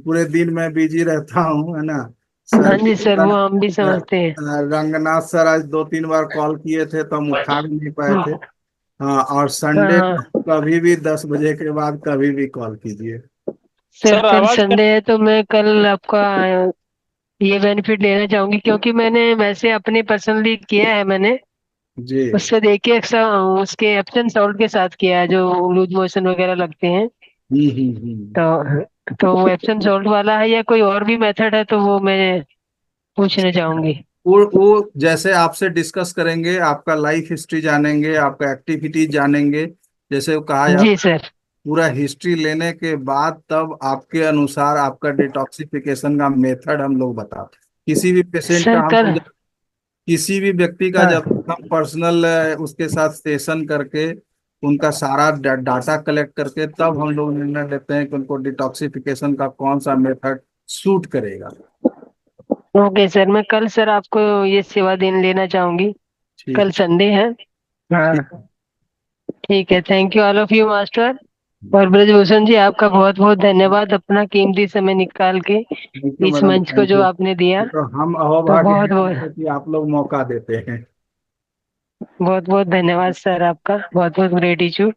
D: पूरे दिन मैं बिजी रहता हूँ, है ना
A: हाँ
D: सर।
A: जी सर, वो हम भी समझते हैं।
D: रंगनाथ सर आज 2-3 बार कॉल किए थे तो हम उठा भी नहीं पाए थे।
A: हम्म,
D: हाँ, और
A: हाँ
D: संडे
A: हाँ।
D: कभी भी 10 बजे के बाद कभी भी कॉल कीजिए।
A: सर
B: सर
A: कल
B: आवाज कट।
A: संडे है तो मैं कल आपका ये बेनिफिट लेना चाहूंगी, क्योंकि मैंने वैसे अपने पर्सनली किया है मैंने।
D: जी।
A: उससे देखिए उसके एप्सम सॉल्ट के साथ किया है, जो लूज मोशन वगैरह लगते हैं।
D: हम्म।
A: तो वो एप्सम सॉल्ट वाला है या कोई और भी मेथड है, तो वो मैं पूछना चाहूंगी।
D: वो जैसे आपसे डिस्कस करेंगे, आपका लाइफ हिस्ट्री जानेंगे, आपका एक्टिविटीज जानेंगे, जैसे वो कहा
A: जी
D: जाता है,
A: सर।
D: पूरा हिस्ट्री लेने के बाद तब आपके अनुसार आपका डिटॉक्सिफिकेशन का मेथड हम लोग बताते हैं। किसी भी पेशेंट का
A: सर
D: हम
A: कल।
D: लोग किसी भी व्यक्ति का
A: हाँ
D: जब हम पर्सनल उसके साथ सेशन करके उनका सारा डाटा कलेक्ट करके तब हम लोग निर्णय लेते हैं कि उनको डिटॉक्सिफिकेशन का कौन सा मेथड सूट करेगा।
A: ओके सर, मैं कल सर आपको ये सेवा देने लेना चाहूंगी। कल
D: ठीक।
A: संडे है।
D: ठीक।
A: हाँ। ठीक है, thank you all of you master. और ब्रजभूषण जी, आपका बहुत बहुत धन्यवाद अपना कीमती समय निकाल के
D: थैंक यू
A: इस
D: मैडम,
A: मंच को
D: थैंक
A: जो
D: यू।
A: आपने दिया।
D: तो हम
A: तो
D: अहोभाग्य
A: बहुत
D: हैं
A: बहुत
D: कि आप लोग मौका देते हैं।
A: बहुत बहुत धन्यवाद सर, आपका बहुत बहुत ग्रेटिट्यूड।